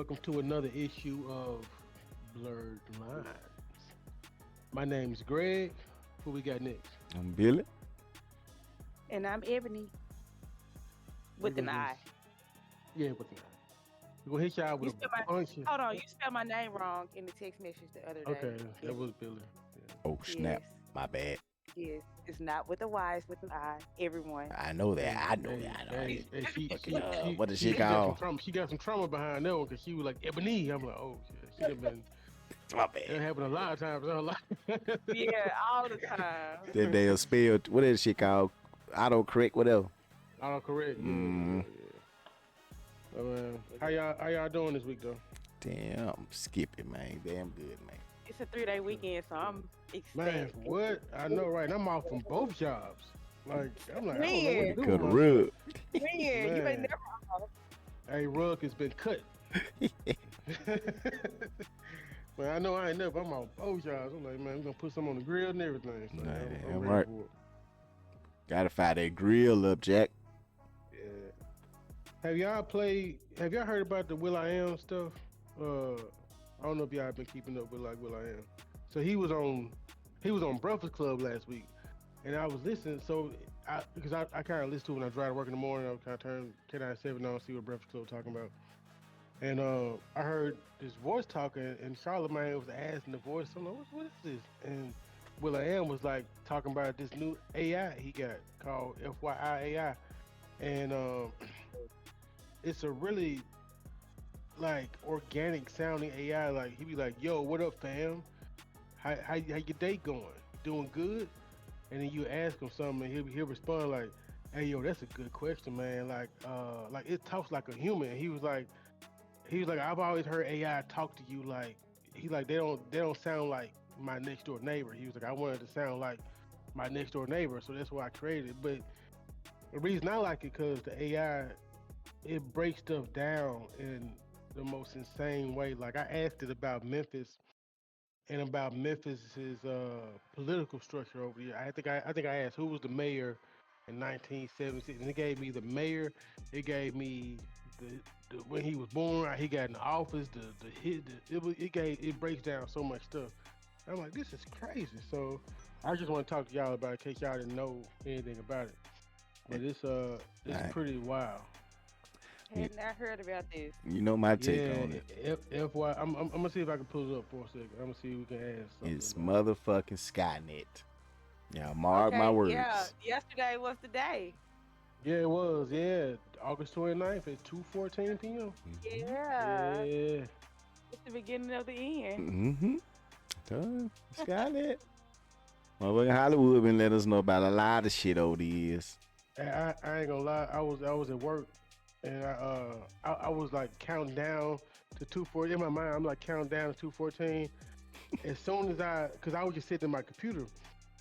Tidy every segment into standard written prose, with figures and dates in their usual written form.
Welcome to another issue of Blerd Lines. My name's Greg. Who we got next? I'm Billy. And I'm Ebony We're with an gonna I. just with the we're gonna hit y'all You with spelled a my bunch of hold on. You spelled my name wrong in the text message the other okay, day. that was Ebony. Billy. Yeah. Oh snap, Yes, my bad. yes. It's not with a Y. It's with an I. Everyone. I know that. Hey, I know hey, that. I know hey, that. hey, she Fucking, she she what is she she she got some called? trauma. She got some trauma behind that one because she was like Ebony. I'm like, oh shit. She done been My that bad. happened a lot of times in her life. Yeah, all the time. That damn spell. What is she called? Autocorrect, whatever. All correct. Mm, Yeah. How y'all doing this week though? damn, I'm skipping, man. Damn good, man. It's a 3-day weekend, so I'm Man, ecstatic. what? I know, right? And I'm off from both jobs. Like, I'm like, I don't know what to Man, do with Could have myself. rug. man, you ain't Man, never off. hey, rug has been cut. Man, I know I ain't never. I'm on both jobs. I'm like, man, we're gonna put some on the grill and everything. So I'm Damn ready right. for it. Gotta fire that grill up, Jack. Yeah. Have y'all heard about the Will I Am stuff? I don't know if y'all been keeping up with like Will I Am. So he was on Breakfast Club last week, and I was listening. So because I kind of listen to it when I drive to work in the morning. I kind of turn K97 on, see what Breakfast Club talking about. And I heard this voice talking, and Charlamagne was asking the voice, I'm like, what is this? And Will I Am was like talking about this new AI he got called FYI AI, and it's a really like organic sounding AI. Like he be like, "Yo, what up, fam? How your day going? Doing good?" And then you ask him something, and he'll respond like, "Hey, yo, that's a good question, man. Like it talks like a human." And he was like, "I've always heard AI talk to you like." He's like, "They don't sound like my next door neighbor." He was like, "I wanted to sound like my next door neighbor, so that's why I created it." But the reason I like it because the AI, it breaks stuff down in the most insane way. Like I asked it about Memphis and about Memphis's political structure over here. I think I asked who was the mayor in 1976, and it gave me the mayor. It gave me the when he was born, how he got in the office, the hit. It breaks down so much stuff. I'm like, this is crazy. So I just want to talk to y'all about it in case y'all didn't know anything about it. But it's Alright. pretty wild. You, Had not heard about this. you know my take Yeah, on it. FY. I'm gonna see if I can pull it up for a second. I'm gonna see if we can add something It's about it. motherfucking Skynet. Now mark my Okay, yeah. words. Yesterday was the day. Yeah, it was. Yeah, August 29th at 2:14 p.m. Mm-hmm. Yeah, Yeah, it's the beginning of the end. Mm-hmm. Done. Skynet. Motherfucking Hollywood been letting us know about a lot of shit over the years. and I ain't gonna lie. I was at work, and I was like counting down to 2:40 in my mind. I'm like counting down to 2:14. As soon as cause I was just sitting in my computer.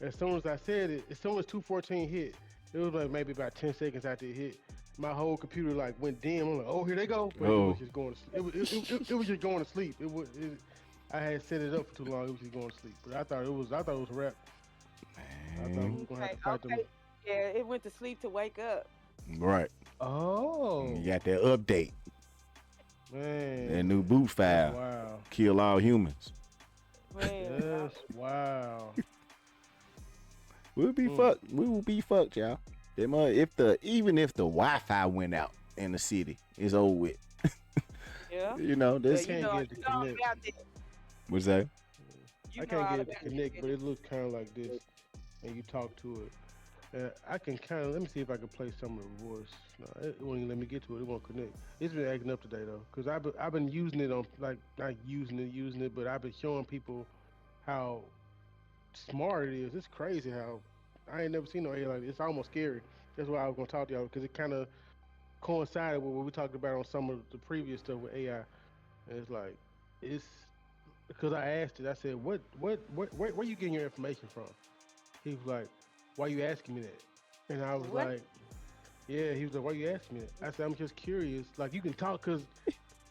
As soon as I said it, as soon as 2:14 hit, it was like maybe about 10 seconds after it hit. My whole computer like went dim. I'm like, oh, here they go. But it was Oh. just going to sleep. It was just going to sleep. I had set it up for too long. It was just going to sleep. But I thought it was a wrap. I thought we Man. was gonna have Okay, to fight them. okay. Yeah, it went to sleep to wake up. Right. Oh You got that update. That man, new boot that's file. wild. Kill all humans. Man, That's wild. We'll be Mm. fucked. We will be fucked, y'all. Even if the Wi-Fi went out in the city, it's over with. yeah. You know, Yeah, I this you can't know, get it to you know all connect. about this. what's that? You I know can't all get it about to connect, but this. it looks kind of like this, and you talk to it. I can kind of let me see if I can play some of the voice. No, it won't even let me get to it. It won't connect. It's been acting up today though, cause I've been using it on like not using it, but I've been showing people how smart it is. It's crazy how I ain't never seen no AI like this. It's almost scary. That's why I was gonna talk to y'all because it kind of coincided with what we talked about on some of the previous stuff with AI. And it's like it's because I asked it. I said, where you getting your information from?" He was like, "Why you asking me that?" And I was What? like, "Yeah." He was like, "Why you asking me that?" I said, "I'm just curious. Like you can talk, cause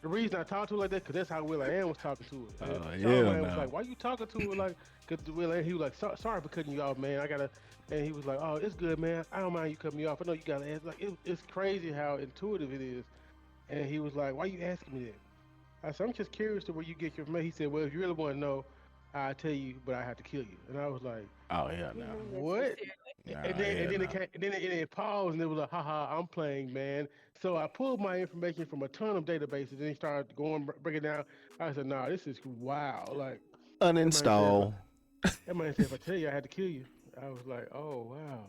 the reason I talked to it like that, cause that's how Will I Am was talking to it." And Oh hell Charlamagne was no. like, "Why you talking to it like?" Cause he was like, "Sorry for cutting you off, man. I gotta." And he was like, "Oh, it's good, man. I don't mind you cutting me off. I know you gotta ask." Like it's crazy how intuitive it is. And he was like, "Why you asking me that?" I said, I'm just curious to where you get your information. He said, well, if you really want to know, I'll tell you, but I have to kill you. And I was like, Oh yeah, no, what? nah, And then yeah, and then no. it came, and then it paused and it was like, haha, I'm playing, man. So I pulled my information from a ton of databases and he started going breaking down. I said, nah, this is wow. Like that man said, Uninstall. if I tell you, I had to kill you. I was like, oh wow,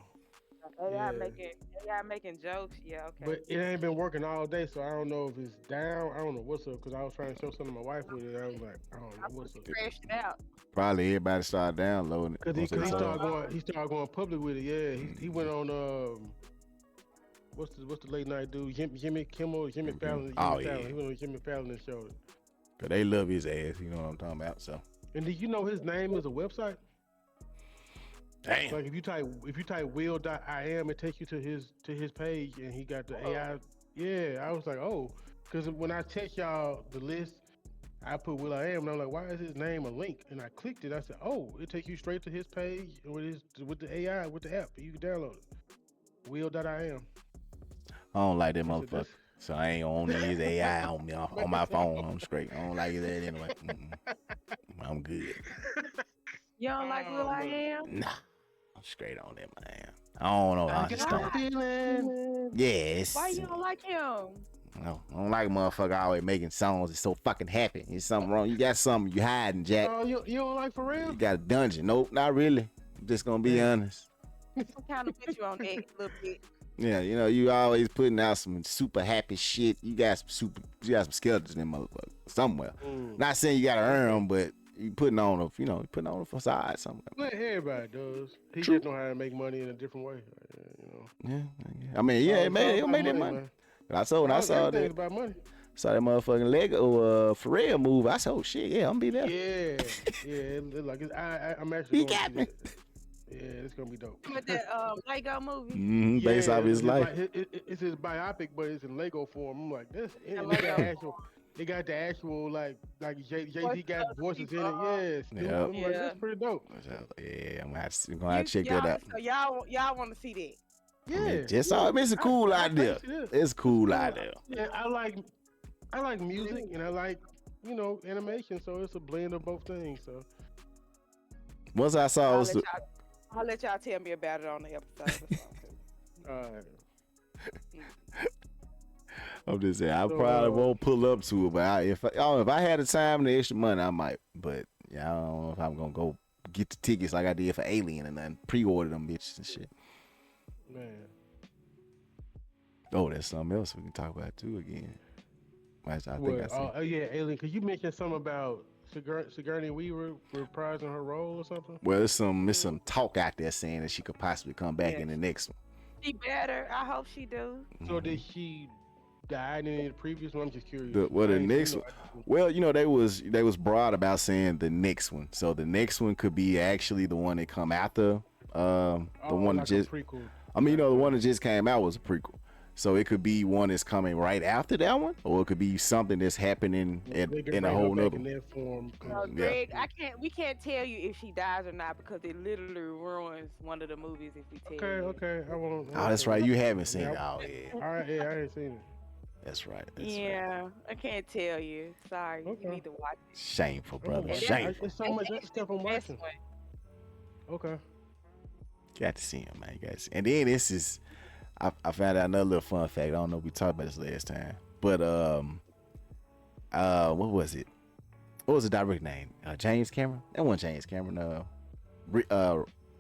AI yeah. making AI making jokes. Yeah, okay. But it ain't been working all day, so I don't know if it's down. I don't know what's up because I was trying to show something to my wife with it. And I was like, I don't know I'm gonna what's up. crash it out. Probably everybody started downloading it Cause once they he saw started it. going public with it. Yeah, he went on what's the late night dude Jimmy Kimmel Jimmy Jimmy Kimmel. Fallon Oh, Jimmy yeah. Fallon. He went on Jimmy Fallon and showed it. Cause they love his ass. You know what I'm talking about. So And did you know his name is a website? damn. Like if you type will.im, it takes you to his page, and he got the AI. Yeah, I was like, oh, because when I text y'all the list, I put Will I Am, and I'm like, why is his name a link? And I clicked it. I said, oh, it takes you straight to his page with the AI with the app. You can download it. Will.im. I don't like that I said, motherfucker. that's So I ain't on his AI on my phone. I'm straight. I don't like his ass anyway. I'm good. You don't like Will I Am? Nah, I'm straight on that, man. I don't know. I just don't. feeling. Yes. Why you don't like him? No, I don't like a motherfucker always making songs. It's so fucking happy. There's something wrong. You got something you hiding, Jack. Oh, you don't like for real? You got a dungeon. Nope, not really. I'm just gonna be honest. I'm kind of with you on that a little bit. Yeah, you know, you always putting out some super happy shit. You got some skeletons in motherfucker somewhere. Not saying you gotta earn them, but you putting on a facade somewhere. Well, everybody does. He True. just know how to make money in a different way. Yeah. I mean, yeah, It's all it'll about make that money. man. But I saw when I saw Everything's that about money. that motherfucking Lego Pharrell move, I said, oh shit, yeah, I'm gonna be there. I'm actually. He going got to see me. it. Yeah, it's gonna be dope. With that Lego movie. Based off his life. It's his biopic, but it's in Lego form. I'm like, this. I And like they got that. actual. They got the actual like Jay Z Voices got of the voices in people, it. Yes. Yep. I'm like, Yeah. that's pretty dope. Yeah, I'm gonna have to check that out. So y'all want to see that? Yeah. I mean, it's a cool idea. It's a cool idea. Yeah, I like music and I like animation, so it's a blend of both things. So Once I saw it, I'll let y'all tell me about it on the episode. all right. I'm just saying, I So, probably won't pull up to it, but if I had the time and the extra money, I might. But yeah, I don't know if I'm gonna go get the tickets like I did for Alien and then pre-order them bitches and shit. Man. Oh, that's something else we can talk about too again. I think I see. Oh yeah, Alien. Cause you mentioned something about Sigourney Weaver reprising her role or something. Well, there's some talk out there saying that she could possibly come back in the next one. She better. I hope she do. So did she die in the previous one? I'm just curious. The next one. Well, they was broad about saying the next one. So the next one could be actually the one that come after the one like that just. prequel. I mean, the one that just came out was a prequel. So it could be one that's coming right after that one, or it could be something that's happening in a whole nother. Greg, we can't tell you if she dies or not because it literally ruins one of the movies if we tell you. Okay. I won't. Oh, that's right. You haven't seen it. Oh, yeah. All right, yeah, I ain't seen it. That's right. Yeah, I can't tell you. Sorry, you need to watch it. Shameful, brother. And Shameful. There's so much other stuff I'm watching. Okay. Got to see him, man. You got to see. And then this is, I found out another little fun fact. I don't know if we talked about this last time, but what was it? What was the direct name? James Cameron? That wasn't James Cameron.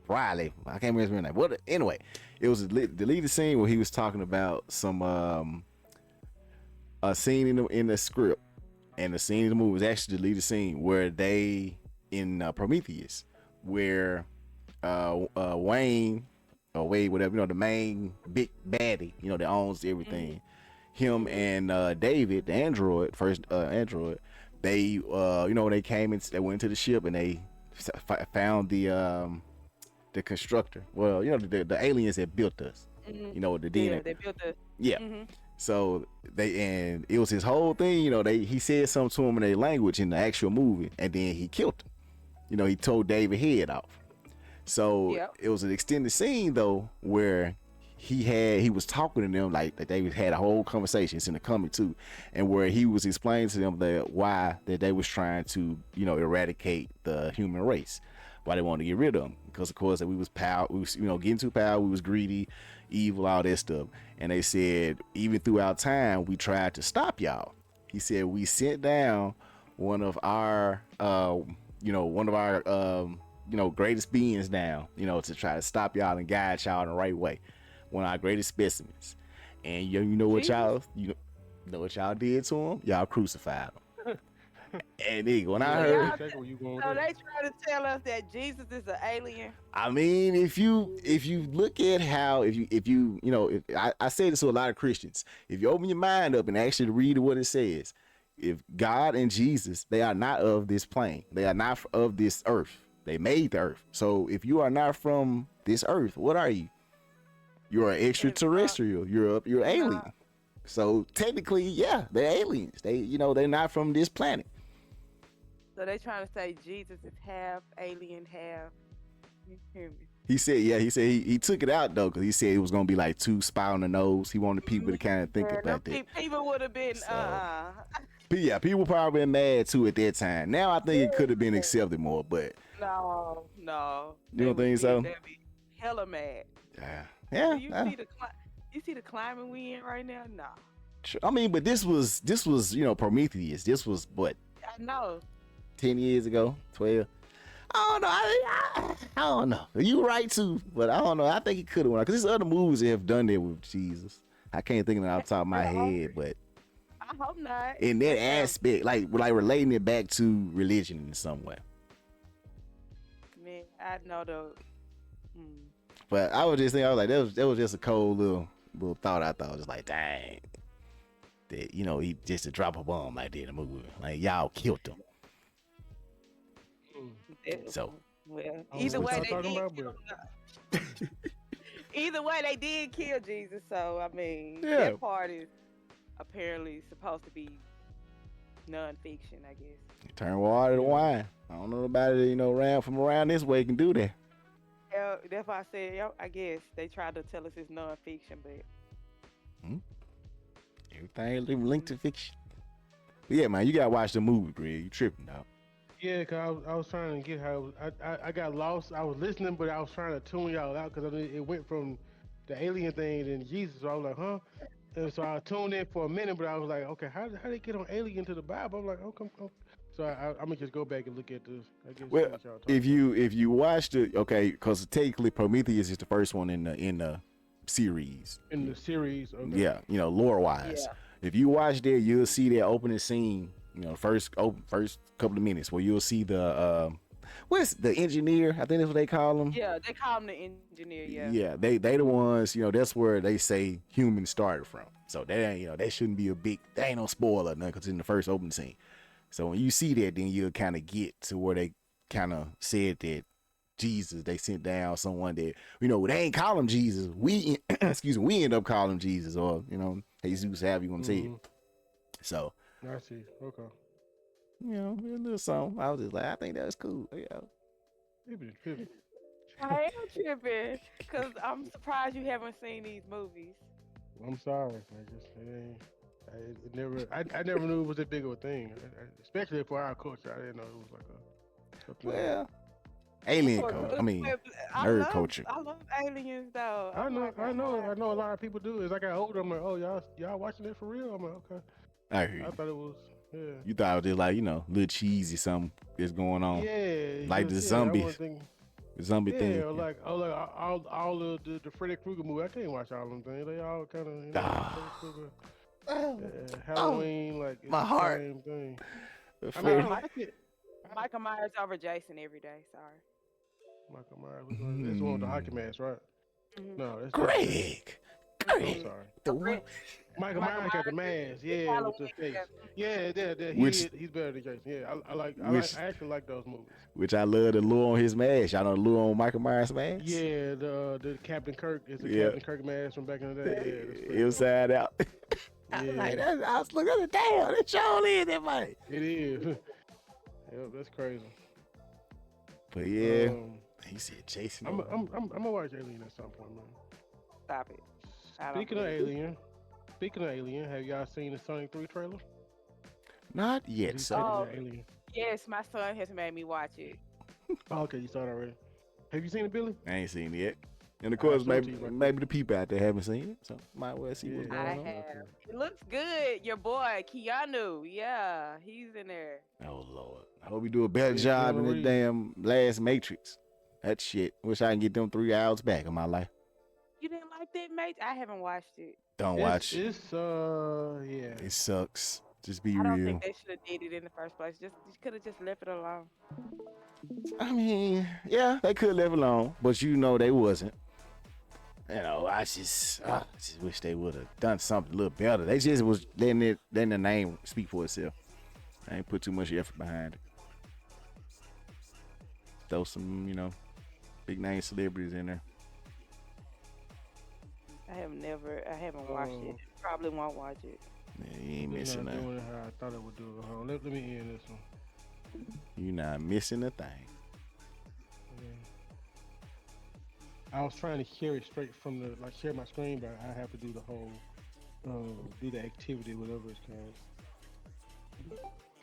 Riley. I can't remember his name. What? Anyway, it was the deleted scene where he was talking about some a scene in the script, and the scene in the movie was actually the deleted scene where they in Prometheus, where Wayne or Wade, whatever, the main big baddie, that owns everything. Him and David, the android, first android, they when they came in, they went to the ship and they found the constructor. Well, the aliens that built us. The DNA. Yeah, they built the. Yeah. So and it was his whole thing. He said something to him in their language in the actual movie, and then he killed him. He told David head off. So it was an extended scene though where he was talking to them like that. They had a whole conversation. It's in the comic too, and where he was explaining to them that why that they was trying to eradicate the human race, why they wanted to get rid of them, because of course that we was getting too power, we was greedy, evil, all that stuff. And they said even throughout time we tried to stop y'all. He said we sent down one of our greatest beings down, to try to stop y'all and guide y'all in the right way. One of our greatest specimens. And you know what y'all did to him? Y'all crucified him. And nigga, when I heard, so they try to tell us that Jesus is an alien. I mean, if you look at how I say this to a lot of Christians, if you open your mind up and actually read what it says, if God and Jesus, they are not of this plane, they are not of this earth. They made the earth. So if you are not from this earth, what are you? You're an extraterrestrial. You're alien. So technically, yeah, they're aliens. They're not from this planet. So they trying to say Jesus is half alien, half human. He said he took it out though, because he said it was gonna be like two spot on the nose. He wanted people to kind of think about that. People would have been Yeah, people probably been mad too at that time. Now I think it could have been accepted more, but no. You don't think so? They'd be hella mad. Yeah. You see the climate we in right now? No. I mean, but this was Prometheus. This was what? I know. 10 years ago, 12. I don't know. I don't know. You right too, but I don't know. I think he could have won, because there's other movies that have done that with Jesus. I can't think of it off the top of my head, but I hope not. In that aspect, like relating it back to religion in some way. Man, I know the. But I was just thinking, I was like, that was just a cold little thought. I thought, just like, dang, that he just to drop a bomb like that in the movie, like y'all killed him. So either way they did kill Jesus. So I mean, that part is apparently supposed to be non-fiction, I guess. Turn water to wine. I don't know nobody around this way can do that. Yeah, that's why I said, I guess they tried to tell us it's non-fiction, but everything linked to fiction. But yeah, man, you gotta watch the movie, Greg. You tripping out. Yeah, cause I was trying to get how I got lost. I was listening, but I was trying to tune y'all out, because it went from the alien thing and Jesus. So I was like, huh? And so I tuned in for a minute, but I was like, okay, how they get on alien to the Bible? I'm like, okay. So I'm gonna just go back and look at this. Well, if you watched it, okay, because technically Prometheus is the first one in the series. In the series, okay. Yeah, lore wise. Yeah. If you watch that, you'll see that opening scene. First couple of minutes where you'll see the what's the engineer? I think that's what they call him. Yeah, they call him the engineer. Yeah. Yeah, they the ones. That's where they say humans started from. So that ain't that shouldn't be that ain't no spoiler, because it's in the first opening scene. So when you see that, then you'll kind of get to where they kind of said that Jesus, they sent down someone that they ain't call him Jesus. We we end up calling him Jesus, or Jesus, however you want to say it. So. I see. Okay. A little song. I was just like, I think that was cool. Yeah. I am tripping, because I'm surprised you haven't seen these movies. I'm sorry. I never knew it was that big of a thing, especially for our culture. I didn't know it was like a. Alien culture. I mean, nerd culture. I love aliens, though. I know. A lot of people do. As I got older, I'm like, oh, y'all watching it for real? I'm like, okay. I hear you. I thought it was, yeah. You thought it was just like, little cheesy something that's going on. Yeah. Like the zombie thing. Yeah, like all the Freddy Krueger movie. I can't watch all of them things. They all kind of, Halloween, like it's my the heart. same thing. I like it. Michael Myers over Jason every day. Sorry. Michael Myers. That's the one with the hockey mask, right? Mm-hmm. No, that's Greg. I'm sorry. Michael Myers got the mask, yeah, with the face. Yeah. He's better than Jason. Yeah, I actually like those movies. Which I love the lure on his mask. Y'all know the lure on Michael Myers' mask? Yeah, the Captain Kirk is the Captain Kirk mask from back in the day. Yeah, inside out. I was looking at it, damn, it sure is that money. It is. Yep, that's crazy. But yeah, he said Jason. I'm gonna watch Alien at some point, man. Stop it. I don't Speaking of believe it. Alien, have y'all seen the Sonic 3 trailer? Not Or yet, he's sir. taking Oh, the Alien? yes, my son has made me watch it. Oh, okay, you saw it already. Have you seen it, Billy? I ain't seen it yet. And of I'll course, show it to maybe you right quick. maybe the people out there haven't seen it, so might well see what's Yeah, I going I'll on. show have. it to you. It looks good. Your boy, Keanu. Yeah, he's in there. Oh Lord, I hope we do a better Yeah, job in Keanu the Reeves. damn last Matrix. That shit. Wish I can get them 3 hours back in my life. You didn't like that, mate? I haven't watched it. Don't It's watch. it's yeah. It sucks. Just be I don't think real. they should have did it in the first place. Just you could have just left it alone. I mean, yeah, they could live alone, but you know they wasn't. You know, I just wish they would have done something a little better. They just was letting the name speak for itself. I ain't put too much effort behind it. Throw some, big name celebrities in there. I haven't watched it. Probably won't watch it. Yeah, you ain't It's missing not nothing. doing it how I thought it would do it. Hold on, let me end this one. You not missing a thing. Yeah. I was trying to share it straight from share my screen, but I have to do the whole, do the activity, whatever it's called,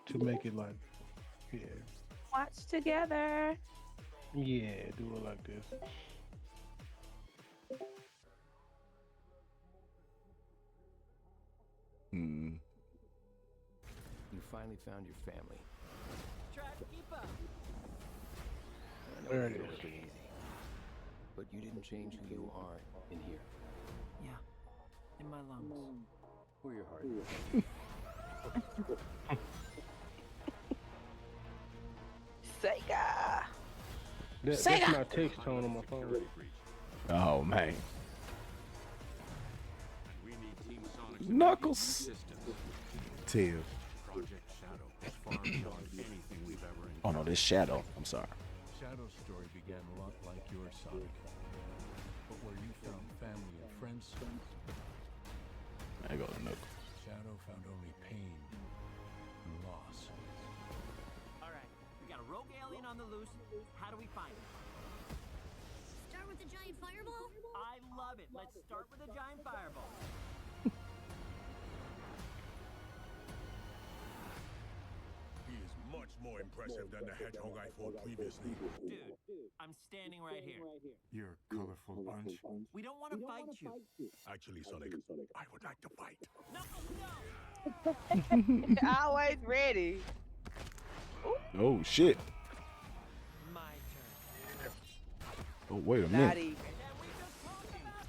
to make it yeah, Watch together. yeah, do it like this. Hmm. You finally found your family. Try to keep up. I know There it it ain't is. gonna be easy, but you didn't change who you are in here Yeah. In my lungs. or your heart. Sega. That's my text tone on my phone. Oh man. We need Team Sonic's Knuckles. assistance. Tail. Project Shadow is far beyond anything we've ever encountered. Oh no, this Shadow. I'm sorry. Shadow's story began a lot like yours, Sonic. But where you found family and friends, There go the Knuckles. Shadow found only pain and loss. All right. We got a rogue alien on the loose. How do we find him? Start with the giant fireball? I love it. Let's start with a giant fireball. He is much more impressive than the hedgehog I fought previously. Dude, I'm standing right here. You're a colorful bunch. We don't want to fight you. Actually, Sonic, I would like to fight. No, no. Always ready. Oh shit. My turn. Oh wait a Not minute. even. Can we just talk about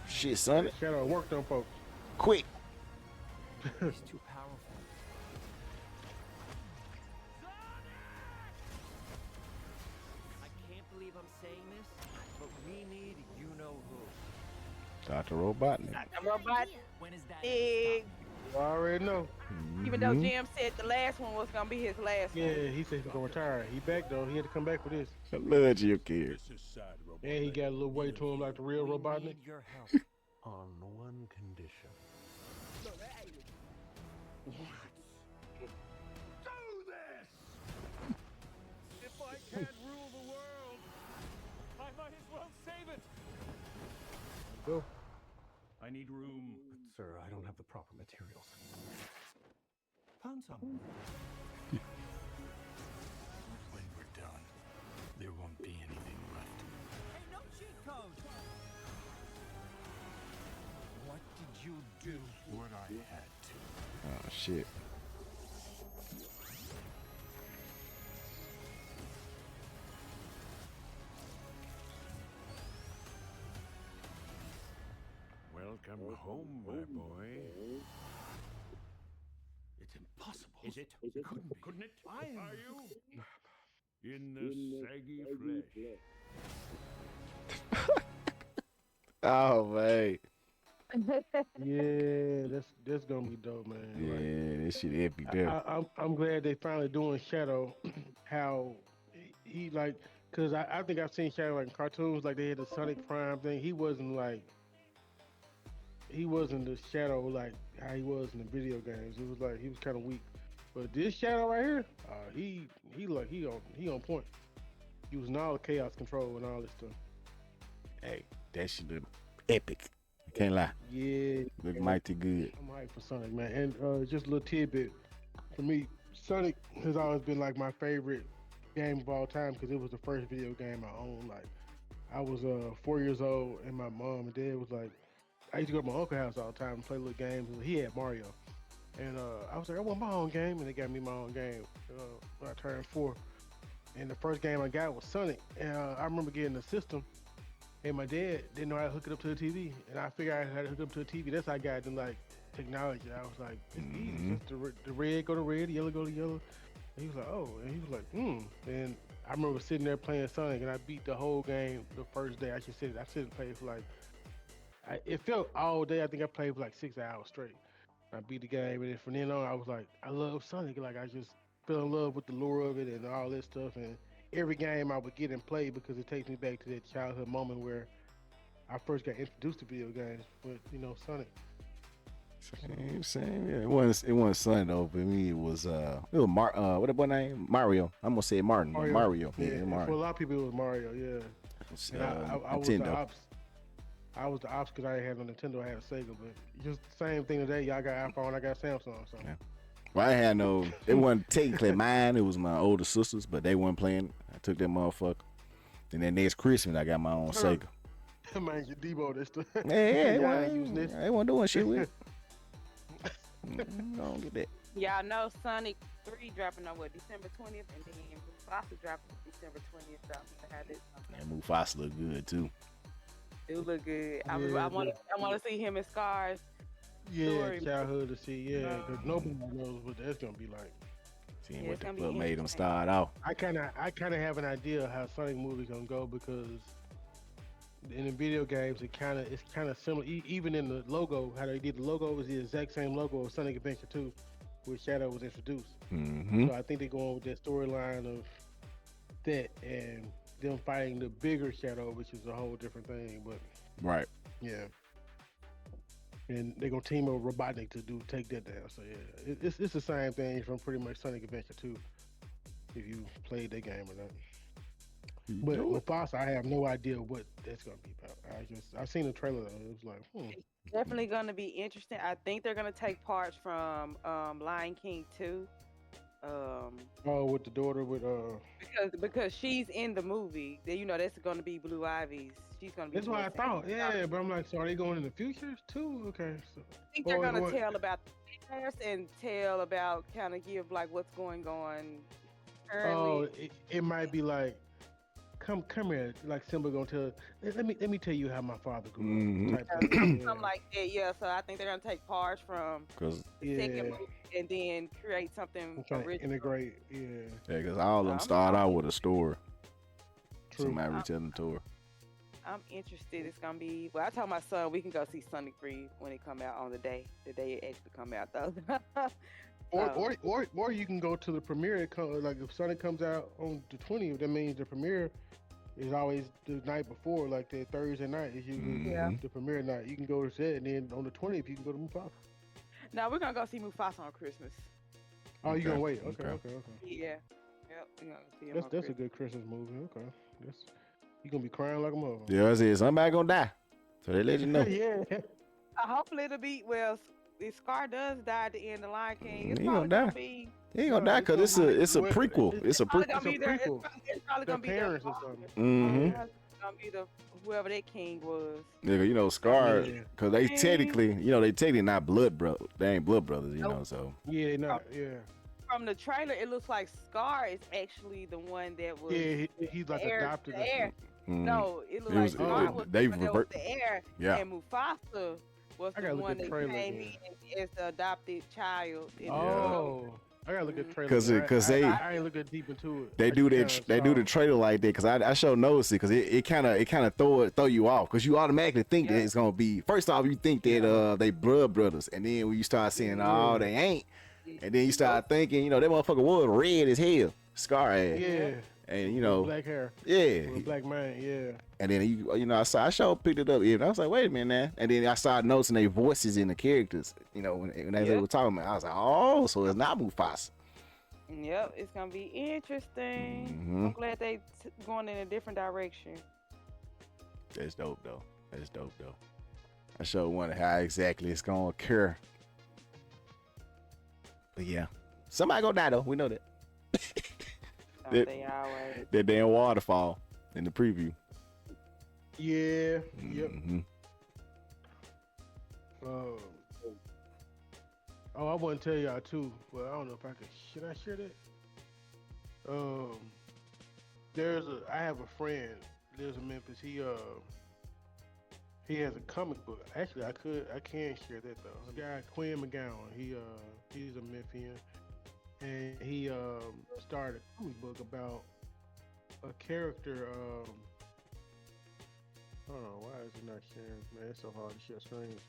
this? Shit, son. Shadow worked on folks. Quick. He's too powerful. I can't believe I'm saying this, but we need you know who. Dr. Robotnik. The robot When is that? big. You already know. Even though Mhm. Jim said the last one was gonna be his last Yeah, one. he said he's gonna retire. He back though. He had to come back for this. I love Jim Carrey. This is sad, Robot. And he got a little weight to him like the real We Robotnik. need your help. On one condition. If I can't rule the world, I might as well save it. Go. I need room. But, sir, I don't have the proper materials. Found some. When we're done, there won't be anything left. Hey, no cheat codes. What did you do? What I had to. Oh shit. welcome home, my boy. It's impossible. Is it? Couldn't be. Couldn't it? Are you? In the saggy flesh. Oh man. Yeah, that's gonna be dope, man. Like, Yeah, this shit epic there. I'm glad they finally doing Shadow. How he like, cause I think I've seen Shadow like in cartoons, like they had the Sonic Prime thing. He wasn't the Shadow like how he was in the video games. It was like he was kind of weak. But this Shadow right here, he on point. Using all the chaos control and all this stuff. Hey, That shit look epic. Can't lie. Yeah, Look mighty good. I'm hyped for Sonic, man. And just a little tidbit for me, Sonic has always been like my favorite game of all time because it was the first video game I owned. Like I was 4 years old, and my mom and dad was like, I used to go to my uncle's house all the time and play little games. He had Mario, and I was like, I want my own game, and they got me my own game when I turned 4. And the first game I got was Sonic, and I remember getting the system. And my dad didn't know how to hook it up to the TV, and I figured out how to hook it up to the TV. That's how I got into like technology. I was like, it's easy. Just the red go to red, the yellow go to yellow. And he was like, oh, and he was like, And I remember sitting there playing Sonic, and I beat the whole game the first day. I sit and played for like, it felt all day. I think I played for like 6 hours straight. I beat the game, and then from then on, I was like, I love Sonic. Like I just fell in love with the lore of it and all this stuff. And every game I would get and play because it takes me back to that childhood moment where I first got introduced to video games. But Sonic. Same. Yeah. It wasn't Sonic though. For me, it was what that boy name? Mario. I'm gonna say Martin. Mario. Yeah, Mario. For a lot of people, it was Mario. Yeah. I was the ops. I was the ops because I had no Nintendo. I had a Sega. But just the same thing today. Y'all got iPhone. I got Samsung. So. Yeah. Well, I had no. It wasn't technically mine. It was my older sisters, but they weren't playing. I took that motherfucker. And then next Christmas, I got my own Sega. Man, you Debo this stuff. Yeah, they weren't doing shit with it. Don't get that. Y'all know Sonic 3 dropping on December 20th, and then Mufasa dropping December 20th. So I'm gonna have this. And Mufasa look good too. It look good. I want to see him and Scar's. Yeah, story. childhood to see. Yeah, because nobody knows what that's gonna be like. Seeing what the fuck made them start off. I kind of have an idea how Sonic movie's gonna go because in the video games it's kind of similar. Even in the logo, how they did the logo was the exact same logo of Sonic Adventure 2, where Shadow was introduced. Mm-hmm. So I think they're going with that storyline of that and them fighting the bigger Shadow, which is a whole different thing. But right, yeah. And they're gonna team up with Robotnik to take that down. So yeah, it's the same thing from pretty much Sonic Adventure 2, if you played that game or not. But Mufasa, I have no idea what that's gonna be about. I seen the trailer though. It was like, It's definitely gonna be interesting. I think they're gonna take parts from Lion King 2. With the daughter with because she's in the movie. That's gonna be Blue Ivy's. She's gonna be. That's what I thought. Yeah, but I'm like, so are they going in the future too? Okay. So, I think they're gonna tell about the past and tell about kind of give like what's going on currently. Oh, it might be like, come here, like Simba gonna tell. Let me tell you how my father grew up. Something like that. Yeah. So I think they're gonna take parts from the second movie and then create something original. Integrate. Yeah. Yeah, because all of them start out with a story. True. Somebody retelling the story. I'm interested. It's gonna be. Well, I told my son we can go see Sonic 3 when it come out on the day it actually come out though. Or you can go to the premiere. Like if Sonic comes out on the 20th, that means the premiere is always the night before, like the Thursday night is usually the premiere night. You can go to that, and then on the 20th you can go to Mufasa. No, we're gonna go see Mufasa on Christmas. Oh, you gonna wait? Okay. Yeah. Yep. We're gonna see him that's a good Christmas movie. Okay. You gonna be crying like a mother. Yeah, I said somebody gonna die, so they let you know. Yeah. Hopefully it'll be if Scar does die at the end of Lion King, it's he probably gonna die. Be. He ain't gonna die because it's a prequel. It's a prequel. It's probably gonna be their parents or something. Mm-hmm. It's gonna be whoever that king was. Yeah, Scar, because they technically not blood brothers. They ain't blood brothers, so. Yeah, no, yeah. From the trailer, it looks like Scar is actually the one that was. Yeah, he's like adopted. No, it looks like Scar was the heir, and Mufasa was the one that came in as the adopted child. I gotta look at the trailer. Because I ain't looking deep into it. They do the trailer like that because I sure noticed it because it kind of throw you off because you automatically think that it's gonna be. First off, you think that they blood brothers, and then when you start seeing they ain't, and then you start thinking that motherfucker was red as hell, Scar ass. Yeah. And black hair. Yeah. Black man. Yeah. And then I sure picked it up. I was like, wait a minute now. And then I started noticing their voices in the characters. When they were talking about, I was like, oh, so it's not Mufasa. Yep, it's gonna be interesting. I'm glad they going in a different direction. That's dope though. That's dope though. I sure wonder how exactly it's gonna occur. But yeah, somebody gonna die though. We know that. They always. That damn waterfall in the preview. Yeah. Yep. Mm-hmm. Oh, I want to tell y'all too. Well, I don't know if I could. Should I share that? I have a friend lives in Memphis. He has a comic book. Actually, I can share that though. This guy Quinn McGowan. He's a Memphian, and he started a comic book about a character. Hold on, why is it not sharing? Man, it's so hard to share screens.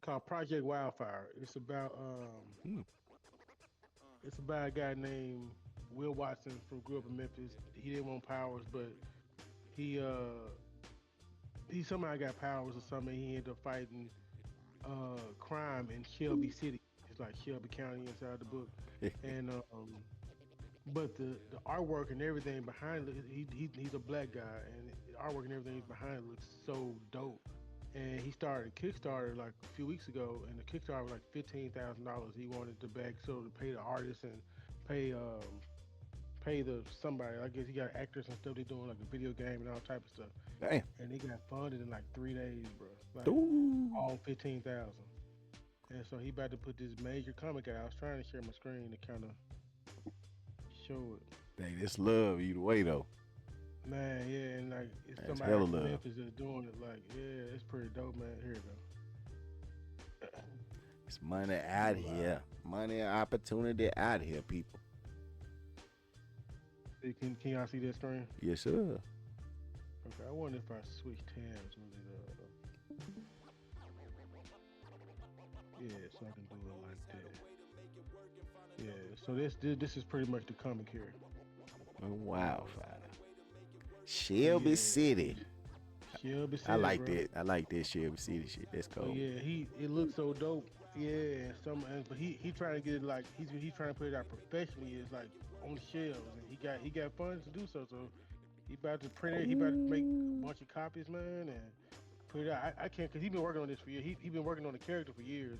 Called Project Wildfire. It's about a guy named Will Watson grew up in Memphis. He didn't want powers, but he somehow got powers or something. He ended up fighting crime in Shelby City. It's like Shelby County inside the book. And but the artwork and everything behind it, he's a black guy, and the artwork and everything behind it looks so dope. And he started a Kickstarter like a few weeks ago, and the Kickstarter was like $15,000. He wanted to back so to pay the artists and pay somebody. I guess he got actors and stuff. They doing like a video game and all type of stuff. Damn. And they got funded in like 3 days, bro. Like all 15,000. And so he about to put this major comic out. I was trying to share my screen to kind of show it. Dang, this love either way though. Man, yeah, and like it's That's somebody hella from love. Memphis that's doing it. Like, yeah, it's pretty dope, man. Here you go. It's money out here. Money and opportunity out here, people. Can y'all see that screen? Yes, sir. Okay, I wonder if I switch tabs. Yeah, so I can do it like that. Yeah, so this is pretty much the comic here. Wildfire. Shelby City. Shelby City. I like bro. that. I like that Shelby City shit. That's cool. Oh yeah, it looks so dope. Yeah, but he trying to get it like he's trying to put it out professionally. It's like on the shelves, and he got funds to do so. So he about to print it. He about to make a bunch of copies, man, and put it out. I can't because he been working on this for years. He been working on the character for years,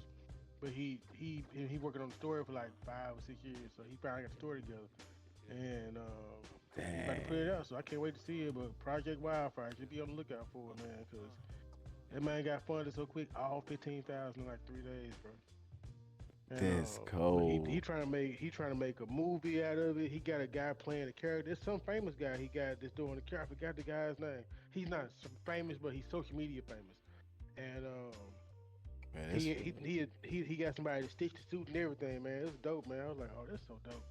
but he working on the story for like 5 or 6 years. So he finally got the story together, and he's about to put it out. So I can't wait to see it. But Project Wildfire should be on the lookout for it, man, because that man got funded so quick, all 15,000 in like 3 days, bro. And, That's cold. He trying to make a movie out of it. He got a guy playing the character. There's some famous guy he got that's doing the character. I forgot the guy's name. He's not famous, but he's social media famous. And man, he got somebody to stitch the suit and everything, man. It was dope, man. I was like, oh, that's so dope.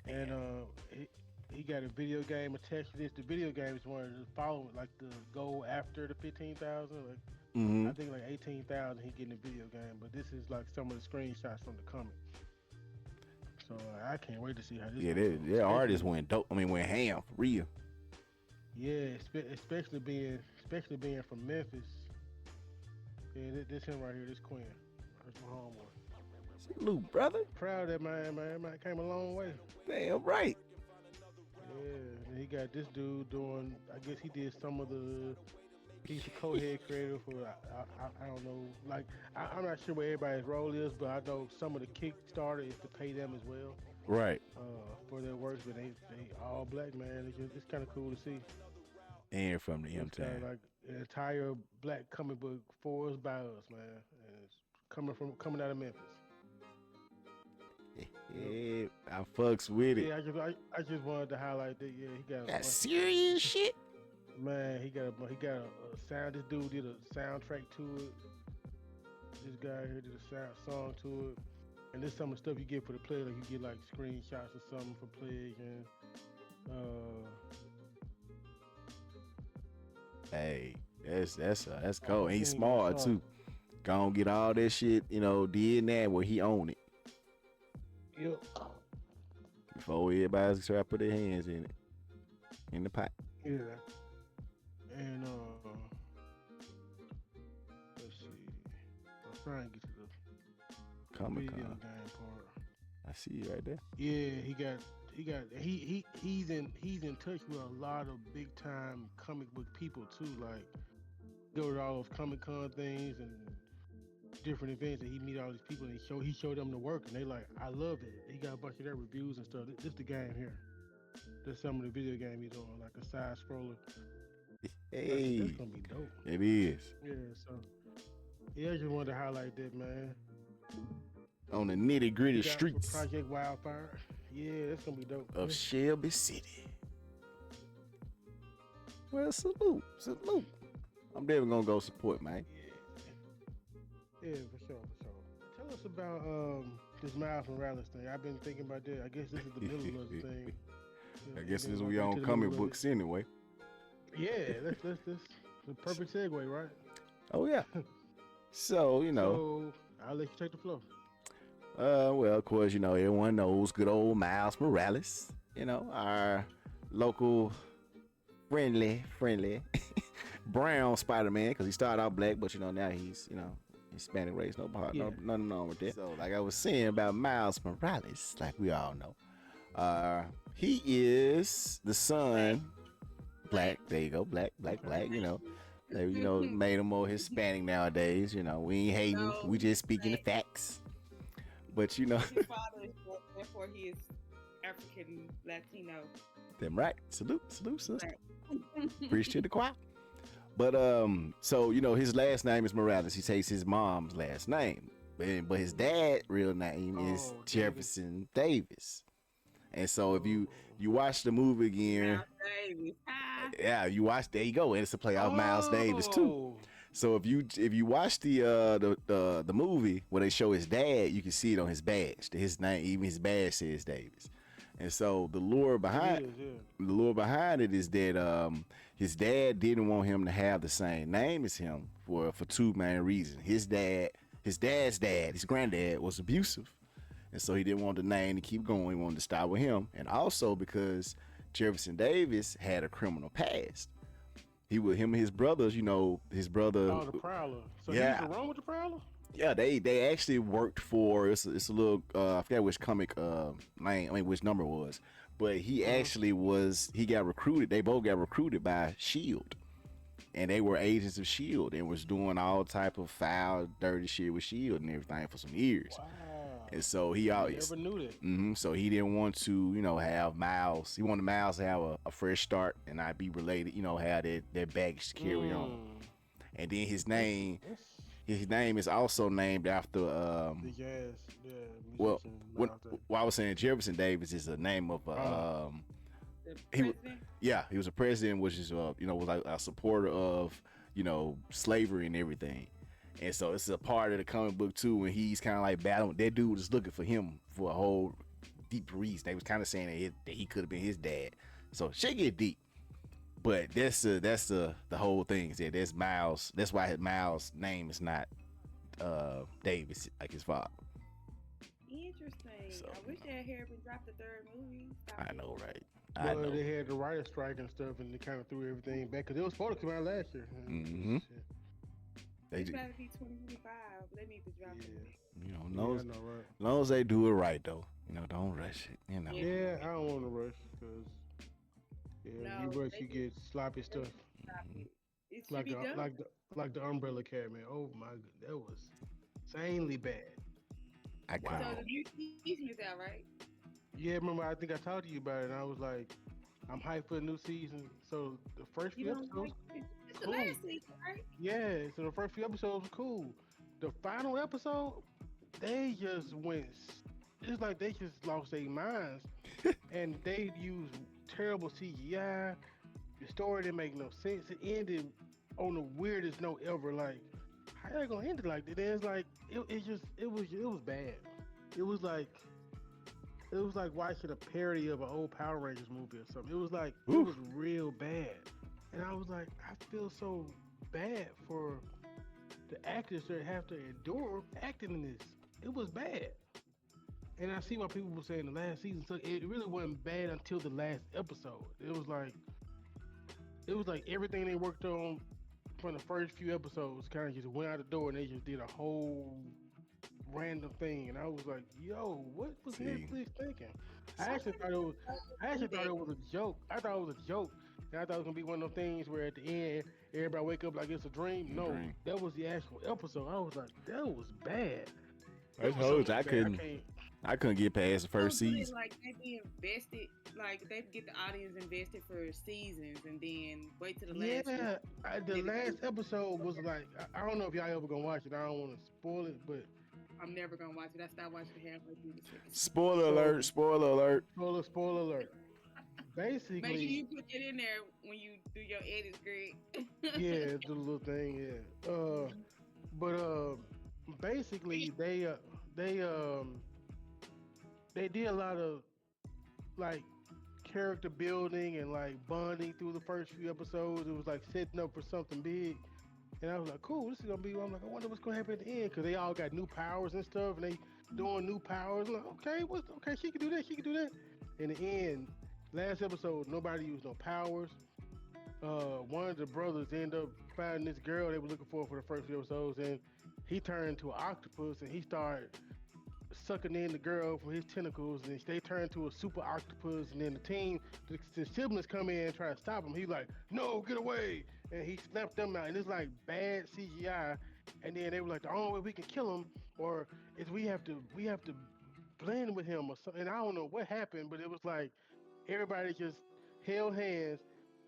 Damn. And he got a video game attached to this. The video game is one of the following, like the go after the 15,000. Like, I think like 18,000 he getting a video game, but this is like some of the screenshots from the comic. So I can't wait to see how this. Yeah, their artists went dope. I mean, went ham for real. Yeah, especially being from Memphis. Yeah, this him right here, this Quinn. That's my homeboy. Salute, brother. Proud of that man. Man came a long way. Damn right. Yeah, and he got this dude doing. I guess he did some of the. He's the co-head creator for, I don't know, like, I'm not sure what everybody's role is, but I know some of the Kickstarter is to pay them as well. Right. For their work, but they all black, man. It's kind of cool to see. And from the M-Town. Like an entire black comic book for us, by us, man. And it's coming out of Memphis. Yeah, I fucks with it. Yeah, I just wanted to highlight that. Yeah, he got that serious shit. Man, he got a sound. This dude did a soundtrack to it. This guy here did a song to it. And this some of the stuff you get for the player. Like you get like screenshots or something for players and Hey, that's cool. And he's smart too. Gonna get all that shit, did that where he own it. Yep. Before everybody try to put their hands in it. In the pot. Yeah. And let's see. I'm trying to get to the Comic video Con. game part. I see you right there. Yeah, he got he's in touch with a lot of big time comic book people too. Like go to all those Comic Con things and different events, and he meet all these people, and he showed them the work, and they like, I love it. He got a bunch of their reviews and stuff. This the game here. There's some of the video game he's on, like a side scroller. Hey, that's gonna be dope. It is. Yeah, so yeah, I just wanted to highlight that, man. On the nitty gritty streets Project Wildfire. Yeah, that's gonna be dope. of Shelby City. Well, salute. I'm definitely gonna go support, man. Yeah, for sure. Tell us about this Miles Morales thing. I've been thinking about that. I guess this is the middle of the thing. I guess this is we on comic books anyway. Yeah, that's the perfect segue, right? Oh yeah. So So I'll let you take the floor. Well, of course, everyone knows good old Miles Morales. Our local friendly brown Spider-Man, because he started out black, but now he's Hispanic race. Nothing wrong with that. So, like I was saying about Miles Morales, like we all know, he is the son. Black, there you go, black. They, made him more Hispanic nowadays. We ain't hating, we just speaking the facts. But his father is black, therefore he is African Latino. Them right. Salute, sister. Preach to the choir. But so his last name is Morales. He takes his mom's last name, but his dad's real name is Jefferson Davis. And so if you watch the movie again, yeah, you watch. There you go, and it's a play out Miles Davis too. So if you watch the movie where they show his dad, you can see it on his badge. His name, even his badge says Davis. And so the lore behind it is that his dad didn't want him to have the same name as him for two main reasons. His dad's dad, his granddad, was abusive. And so he didn't want the name to keep going. He wanted to start with him. And also because Jefferson Davis had a criminal past. Him and his brothers, his brother. Oh, the Prowler. So yeah. He's wrong with the Prowler? Yeah, they actually worked for, it's a little, I forget which comic which number it was. But he actually he got recruited. They both got recruited by S.H.I.E.L.D. And they were agents of S.H.I.E.L.D. and was doing all type of foul, dirty shit with S.H.I.E.L.D. and everything for some years. Wow. And so he always never knew that. So he didn't want to, have Miles. He wanted Miles to have a fresh start and not be related, have that baggage to carry on. And then his name is also named after the jazz, well, I was saying Jefferson Davis is the name of he was a president, which is was like a supporter of slavery and everything. And so it's a part of the comic book too, and he's kind of like battling. That dude was looking for him for a whole deep reason. They was kind of saying that he could have been his dad. So shit get deep, but that's the whole thing. That's Miles. That's why his Miles' name is not Davis like his father. Interesting. So, I wish they had been dropped the third movie. I know, right? I know. They had the writer strike and stuff, and they kind of threw everything back because it was supposed to come out last year. Mm-hmm. They try to be 2025. They need to drop it. As long as they do it right, though. Don't rush it. Yeah, I don't want to rush because you rush, you get sloppy stuff. It should be done. Like the Umbrella Cat, man. Oh my god, that was insanely bad. So the new season is out, right? Yeah, remember I think I talked to you about it, and I was like, I'm hyped for the new season. So the first few episodes. It's the last season, right? Yeah, so the first few episodes were cool. The final episode, they just went. It's like they just lost their minds, and they used terrible CGI. The story didn't make no sense. It ended on the weirdest note ever. Like, how they gonna end it like that? It's like it was bad. It was like watching a parody of an old Power Rangers movie or something. It was like it was real bad. And I was like, I feel so bad for the actors that have to endure acting in this. It was bad. And I see why people were saying the last season. So it really wasn't bad until the last episode. It was like everything they worked on from the first few episodes kind of just went out the door, and they just did a whole random thing, and I was like, "Yo, what was See. Netflix thinking?" I actually thought it was. I actually thought it was a joke. I thought it was a joke, and I thought it was gonna be one of those things where at the end everybody wake up like it's a dream. A No, dream. that was the actual episode. I was like, that was bad. I It was told you so I bad. I couldn't get past the first So do they, season. like they be invested, like they get the audience invested for seasons, and then wait till the last. Yeah, the Did it- last episode was like I don't know if y'all ever gonna watch it. I don't want to spoil it, but I'm never gonna watch it. I stopped watching it halfway through the second. Spoiler So- alert! Spoiler alert! spoiler alert. Make sure Basically, you put it in there when you do your edits, Greg. yeah, the little thing, yeah. But basically they did a lot of like character building and like bonding through the first few episodes. It was like setting up for something big, and I was like, cool, this is gonna be. I'm like, I wonder what's gonna happen at the end because they all got new powers and stuff, and they doing new powers. I'm like, okay, she can do that, she can do that. In the end, last episode, nobody used no powers. One of the brothers ended up finding this girl they were looking for the first few episodes, and he turned into an octopus, and he started sucking in the girl from his tentacles, and they turned to a super octopus, and then the siblings come in and try to stop him. He's like, no, get away, and he snapped them out, and it's like bad CGI, and then they were like, the only way we can kill him, or is we have to blend with him or something, and I don't know what happened, but it was like, everybody just held hands,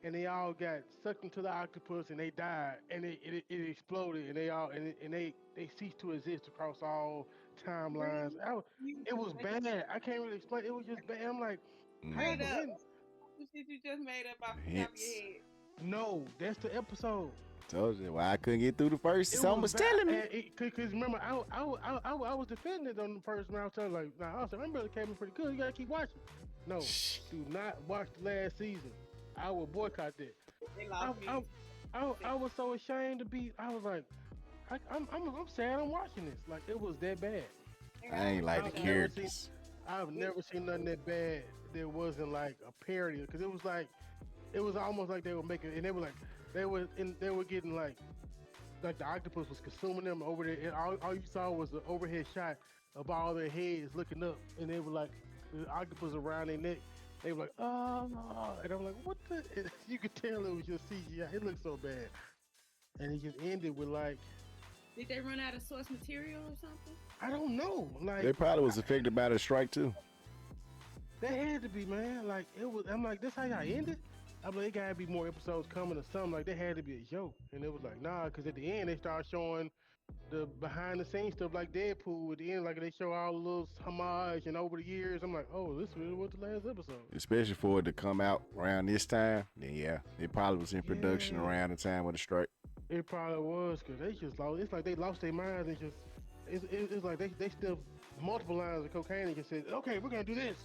and they all got sucked into the octopus, and they died, and it exploded, and they ceased to exist across all timelines. It was bad. I can't really explain. It was just bad. I'm like, how Straight the up. hell- The shit you just made up off the top of your Hence. head. No, that's the episode. Told you why I couldn't get through the first. It Someone was bad. telling me. And cause remember, I was defending it on the first round. I was telling like, nah, I was like, remember it came in pretty good. You gotta keep watching. No, do not watch the last season. I will boycott that. They lost me. I was so ashamed to be. I was like, I'm sad I'm watching this. Like it was that bad. I ain't like the I've never characters. I've never seen nothing that bad. There wasn't like a parody because it was almost like they were making, and they were getting like the octopus was consuming them over there, and all you saw was the overhead shot of all their heads looking up, and they were like the octopus around their neck. They were like, oh, and I'm like, what the? And you could tell it was just CGI. It looked so bad, and it just ended with like, Did they run out of source material or something? I don't know, like They probably was affected by the strike too. they had to be, man. Like it was. I'm like, this how y'all ended? I'm like, it gotta be more episodes coming or something. Like they had to be a joke, and it was like, nah, because at the end they started showing the behind the scenes stuff like Deadpool at the end, like they show all the little homage, and over the years, I'm like, oh, this really was the last episode. Especially for it to come out around this time. Then yeah, it probably was in production Yeah. around the time of the strike. It probably was, because they just lost. It's like they lost their minds and just. It's like they still multiple lines of cocaine and just said, okay, we're gonna do this,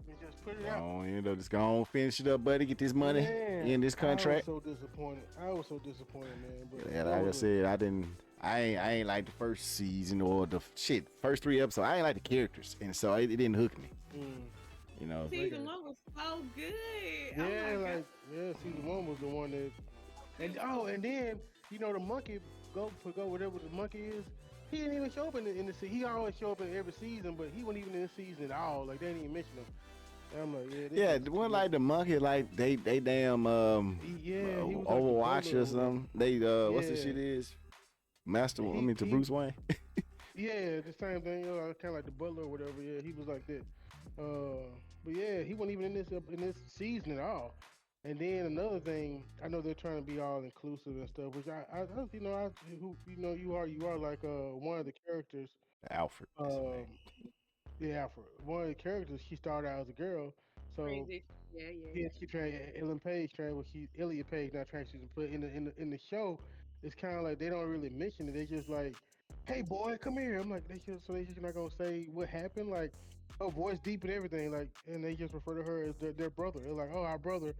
and just put it out. Oh, you know, just go on, finish it up, buddy. Get this money in this contract. I was so disappointed, man. But Yeah, that like I was a- said, I ain't like the first season or the first 3 episodes. I ain't like the characters, and so it didn't hook me. You know, Season 1 was so good. Yeah, Oh my like season 1 was the one that, and then the monkey go whatever the monkey is. He didn't even show up in the he always show up in every season, but he wasn't even in the season at all. Like they didn't even mention him. And I'm like, yeah, the one like the monkey, like they damn he was like the Overwatch butler or something. They what's the Yeah. shit is Master? I He- mean to he- Bruce Wayne. Yeah, the same thing. Kind of like the butler or whatever. Yeah, he was like that. But yeah, he wasn't even in this season at all. And then another thing, I know they're trying to be all inclusive and stuff, which you are like one of the characters. Alfred. Yeah, Alfred. One of the characters, she started out as a girl, so Crazy. Yeah. yeah, she trained Ellen Page trained. Well, Elliot Page not trained. She's put in the show. It's kind of like they don't really mention it. They just like, hey boy, come here. I'm like, they just not gonna say what happened. Like, oh, voice deep and everything. Like, and they just refer to her as their brother. They're like, oh, our brother.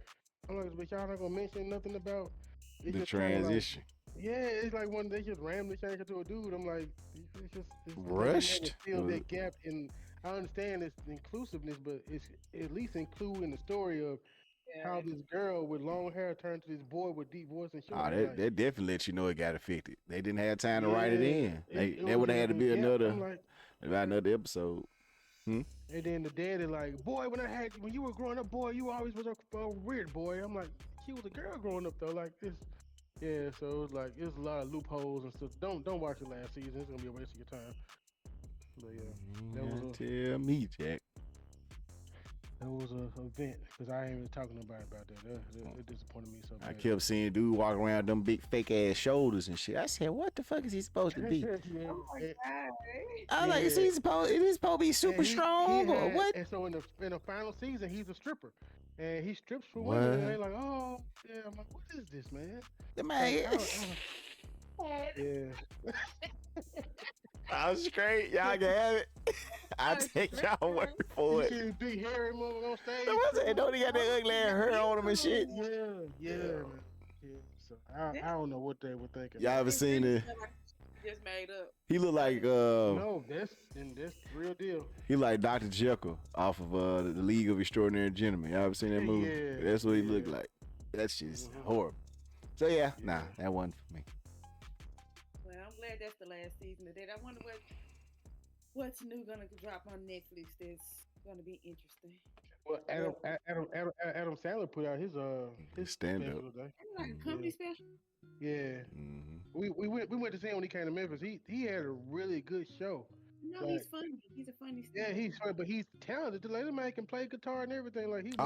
I'm like, but y'all not gonna mention nothing about it's The just kinda like- transition. yeah, it's like when they just randomly change it to a dude. I'm like, it's just Rushed? Fill that gap, and I understand it's inclusiveness, but it's at least including the story of how this girl with long hair turned to this boy with deep voice and shit. Oh, they definitely let you know it got affected. They didn't have time to write it in. it They would have was had to in be the gap. another. I'm like, About another episode. And then the daddy like, boy, when you were growing up, boy, you always was a weird boy. I'm like, she was a girl growing up though. Like this, yeah. So it was like it's a lot of loopholes and stuff. Don't watch the last season. It's gonna be a waste of your time. But yeah, that was Tell me, Jack. That was a event because I ain't even talking to nobody about that. It disappointed me so bad. I kept seeing dude walking around them big fake ass shoulders and shit. I said, what the fuck is he supposed to be? Yeah. Oh my God. I was like, is he supposed to be super strong or what? And so in the final season, he's a stripper, and he strips for women. And they're like, oh yeah, I'm like, what is this, man? The man. Yeah. I was straight. Y'all can have it. I take y'all word for You it. see his big hairy mother on stage. Don't he got that ugly ass hair on him and shit? Yeah. Man. Yeah. So I don't know what they were thinking. Y'all ever seen it? Just made up. He look like no, that's real deal. He like Dr. Jekyll off of the League of Extraordinary Gentlemen. Y'all ever seen that movie? Yeah. That's what he looked like. That's just horrible. So yeah, nah, that wasn't for me. Well, I'm glad that's the last season of that. I wonder what's new gonna drop on Netflix that's gonna be interesting. Well, Adam Sandler put out his stand special up. today. Like a comedy special. Yeah. We went to see him when he came to Memphis. He had a really good show. No, he's funny. He's a funny. Yeah, he's funny, but he's talented. The little man can play guitar and everything. Like he do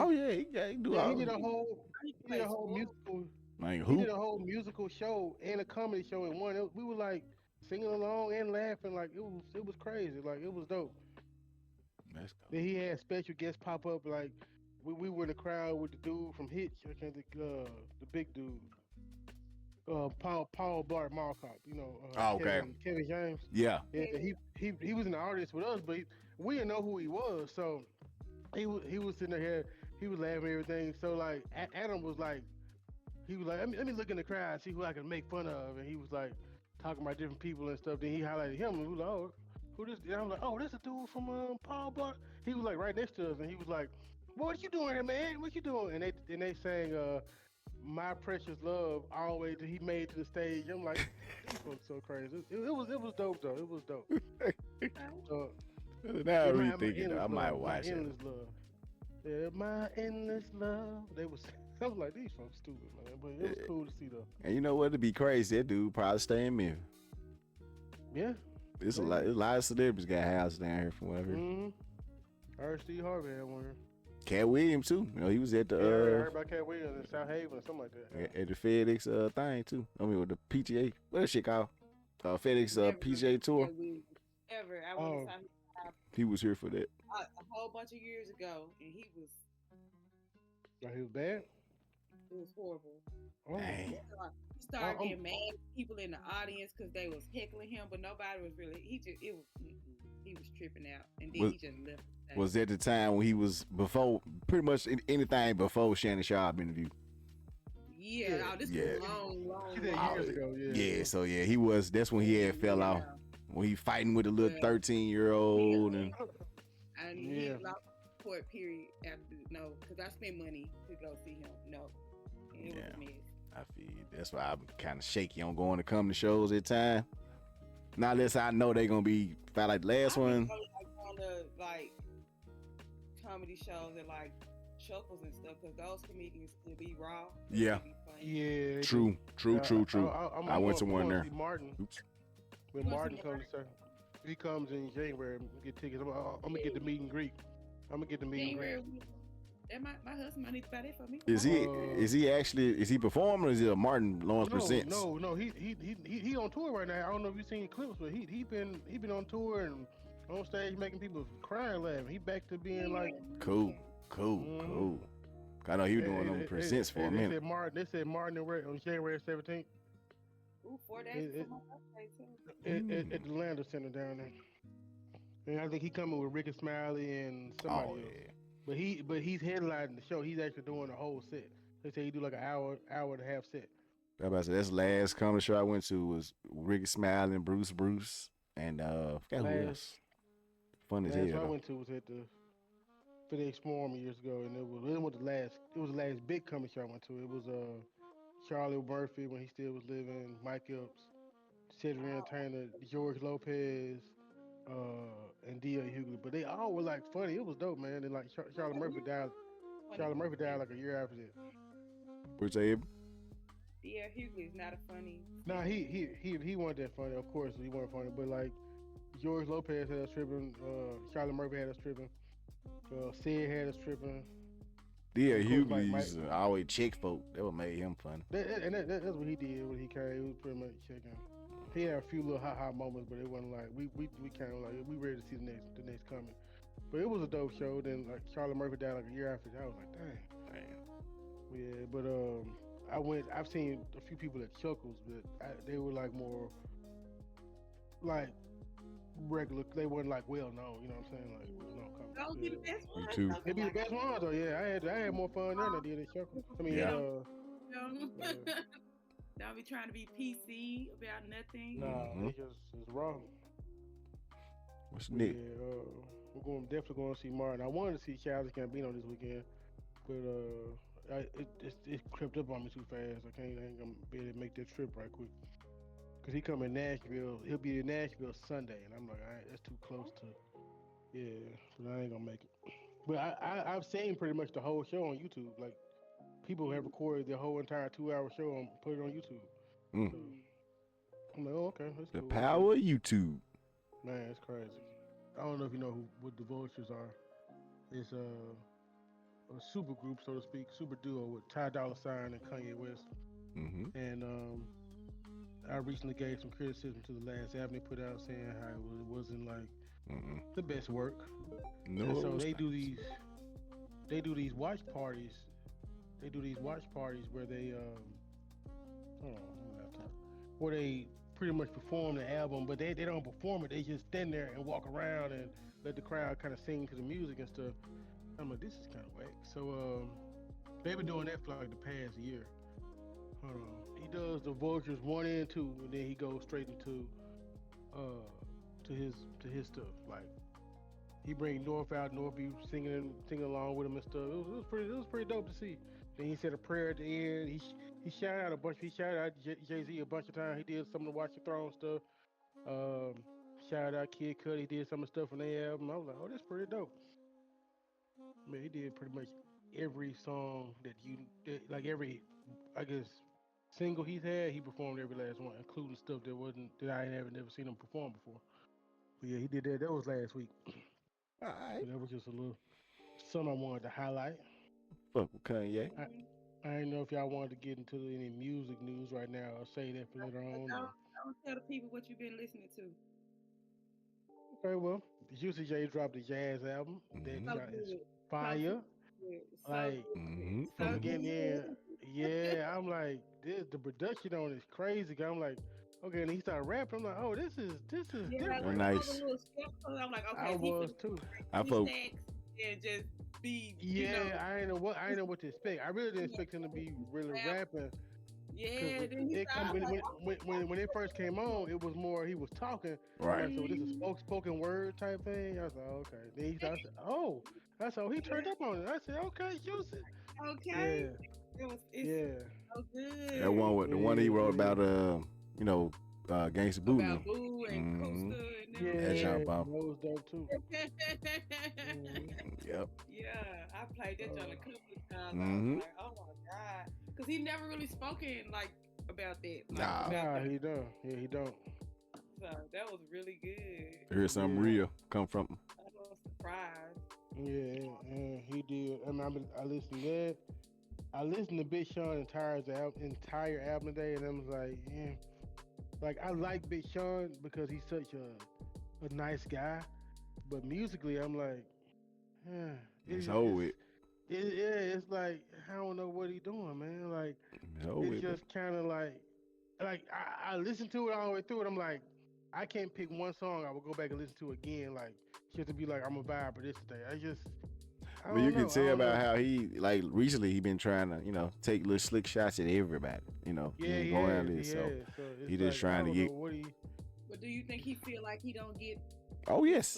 all. He did a whole musical. Like He did a whole musical show and a comedy show in one. We were like singing along and laughing. Like it was crazy. Like it was dope. That's cool. Then he had special guests pop up. Like we were in the crowd with the dude from Hitch. I can't think the big dude. Paul Blart Mall Cop. You know. Okay. Kevin James. Yeah. He was in the audience with us, but we didn't know who he was. So he was sitting there. He was laughing and everything. So like Adam was like. He was like, let me look in the crowd, see who I can make fun of. And he was like, talking about different people and stuff. Then he highlighted him, and we was like, oh, who this? And I'm like, oh, that's a dude from Paul Blart. He was like right next to us, and he was like, what you doing here, man? What you doing? And they sang My Precious Love all the way till he made it to the stage. I'm like, this was so crazy. It was dope though. It was dope. Now I'm rethinking. I might watch it. Endless love. Yeah, my endless love. They was. I was like, these folks stupid, man. But it was cool to see though. And you know what? It'd be crazy. That dude probably stay in Memphis. Yeah. There's a lot of celebrities got houses down here from whatever. I heard Steve Harvey had one here. Cat Williams too. You know, he was at the I heard about Cat Williams in South Haven or something like that. At the FedEx thing too. I mean with the PGA. What that shit called? FedEx PGA Tour. Ever. I went to South He was here for that. a whole bunch of years ago, and he was. Oh, he was bad? It was horrible. Oh. He started getting mad at people in the audience because they was heckling him, but nobody was really. He was tripping out, and then he just left. Was that the time when he was before, pretty much anything before Shannon Sharp interview? Yeah, this was long years ago. Yeah, so yeah, he was. That's when he had fell off. When he fighting with a little 13-year-old and he lost court period after because I spent money to go see him. It was a mess. I feel you. That's why I'm kind of shaky on going to come to shows at time. Not unless I know they're gonna be like the last one. Going to like comedy shows and like Chuckles and stuff because those comedians can be raw. Yeah. Yeah. True. I went to one there. Martin. Oops. When Martin comes, he comes in January and get tickets. I'm gonna get the meet and greet. I'm gonna get the meet and greet. That my husband might need to buy that for me. Is he performing or is it a Martin Lawrence Presents? No, he on tour right now. I don't know if you've seen clips, but he been on tour and on stage making people cry and laugh. He back to being like cool. I know he was doing them presents for a minute. They said Martin on January 17th. Ooh, 4 days before my birthday too. At the Lambda Center down there. And I think he coming with Ricky Smiley and somebody else. Yeah. But he's headlining the show. He's actually doing the whole set. They say he do like an hour and a half set. That's the last comedy show I went to was Ricky Smiley and Bruce and forgot who else. Fun as hell. Last show I went to was at the FedEx Forum years ago, and it was the last big comedy show I went to. It was Charlie Murphy when he still was living, Mike Epps, Cedric Entertainer, George Lopez, and D.L. Hughley, but they all were like funny. It was dope, man. And like Charlotte Murphy died. Charlotte Murphy died like a year after that. Which say D.L. Hughley is not a funny. Nah, he wasn't that funny. Of course, he wasn't funny. But like George Lopez had us tripping. Charlotte Murphy had us tripping. Sid had us tripping. D.L. Of course, Hughley Mike- used to always check folk. That what made him funny. That's what he did when he came. He was pretty much checking. He had a few little ha moments, but it wasn't like we kind of like we ready to see the next coming. But it was a dope show. Then like Charlotte Murphy died like a year after that. I was like, dang. Yeah, but I've seen a few people at Chuckles, but they were like more like regular. They weren't like well known. You know what I'm saying? Like well known comedy. Those be the best Me ones. too. They be the best ones though. Yeah, I had more fun than I did at Chuckles. I mean, Yeah. Don't be trying to be PC about nothing. nah, it's wrong. What's But next? yeah, we're definitely going to see Martin. I wanted to see Childish Gambino this weekend, but it crept up on me too fast. I ain't gonna be able to make that trip right quick. Cause he come in Nashville. He'll be in Nashville Sunday, and I'm like, that's too close to. Yeah, but I ain't gonna make it. But I've seen pretty much the whole show on YouTube. Like people have recorded the whole entire 2-hour show and put it on YouTube. Mm. So I'm like, oh, okay, that's The cool. power of YouTube. Man, it's crazy. I don't know if you know what the Vultures are. It's a super group, so to speak, super duo with Ty Dolla $ign and Kanye West. Mm-hmm. And I recently gave some criticism to the last album they put out, saying how it wasn't like the best work. No, And so it was they not. do these watch parties. They do these watch parties where they hold on, my laptop. Where they pretty much perform the album, but they don't perform it. They just stand there and walk around and let the crowd kind of sing to the music and stuff. I'm like, this is kind of whack. So they've been doing that for like the past year. Hold on. He does the Vultures 1 and 2, and then he goes straight into to his stuff. Like he bring North out, North be singing along with him and stuff. It was pretty dope to see. Then he said a prayer at the end. He shouted out a bunch. He shouted out Jay-Z a bunch of times. He did some of the Watch the Throne stuff. Shouted out Kid Cudi. He did some of the stuff on their album. I was like, oh, that's pretty dope. Man, he did pretty much every song like every, I guess, single he's had. He performed every last one, including stuff that I had never seen him perform before. But yeah, he did that. That was last week. All right. So that was just a little something I wanted to highlight. Fuck with Kanye. I didn't know if y'all wanted to get into any music news right now or say that for later on. Don't tell the people what you've been listening to. Okay, well, Juicy J dropped the jazz album. That shot is fire. Like, from getting in, yeah, I'm like, the production on it is crazy. I'm like, okay, and he started rapping. I'm like, oh, this is different. Very nice. I'm like, okay, I was too. I folk and just be. Yeah, I didn't know what to expect. I really didn't expect him to be really rapping. Yeah, when it first came on, it was more he was talking. Right. So this is spoken word type thing. I was like, okay. Then he started, oh, that's how he turned up on it. I said, okay, use it. Okay. Yeah. It's so good. That one with the one he wrote about Gangsta Boo. About Boo and Costa and That John Bomb. That was dope too. Yep. Yeah, I played that John a couple of times. I was like, oh my god, because he never really spoken like about that. Nah, he don't. Yeah, he don't. So that was really good. Here's something real come from him. I was surprised. Yeah, and he did. I mean, I listened to that. I listened to Big Sean's entire album today, and I was like, yeah. Like, I like Big Sean because he's such a nice guy, but musically, I'm like, It's over it. It's like, I don't know what he's doing, man. Like, it's just kind of like I listened to it all the way through, and I'm like, I can't pick one song I will go back and listen to again, like, just to be like, I'm a vibe for this today. But you can tell about how he, like, recently he been trying to, take little slick shots at everybody, So he just trying to get. But do you think he feel like he don't get? Oh yes.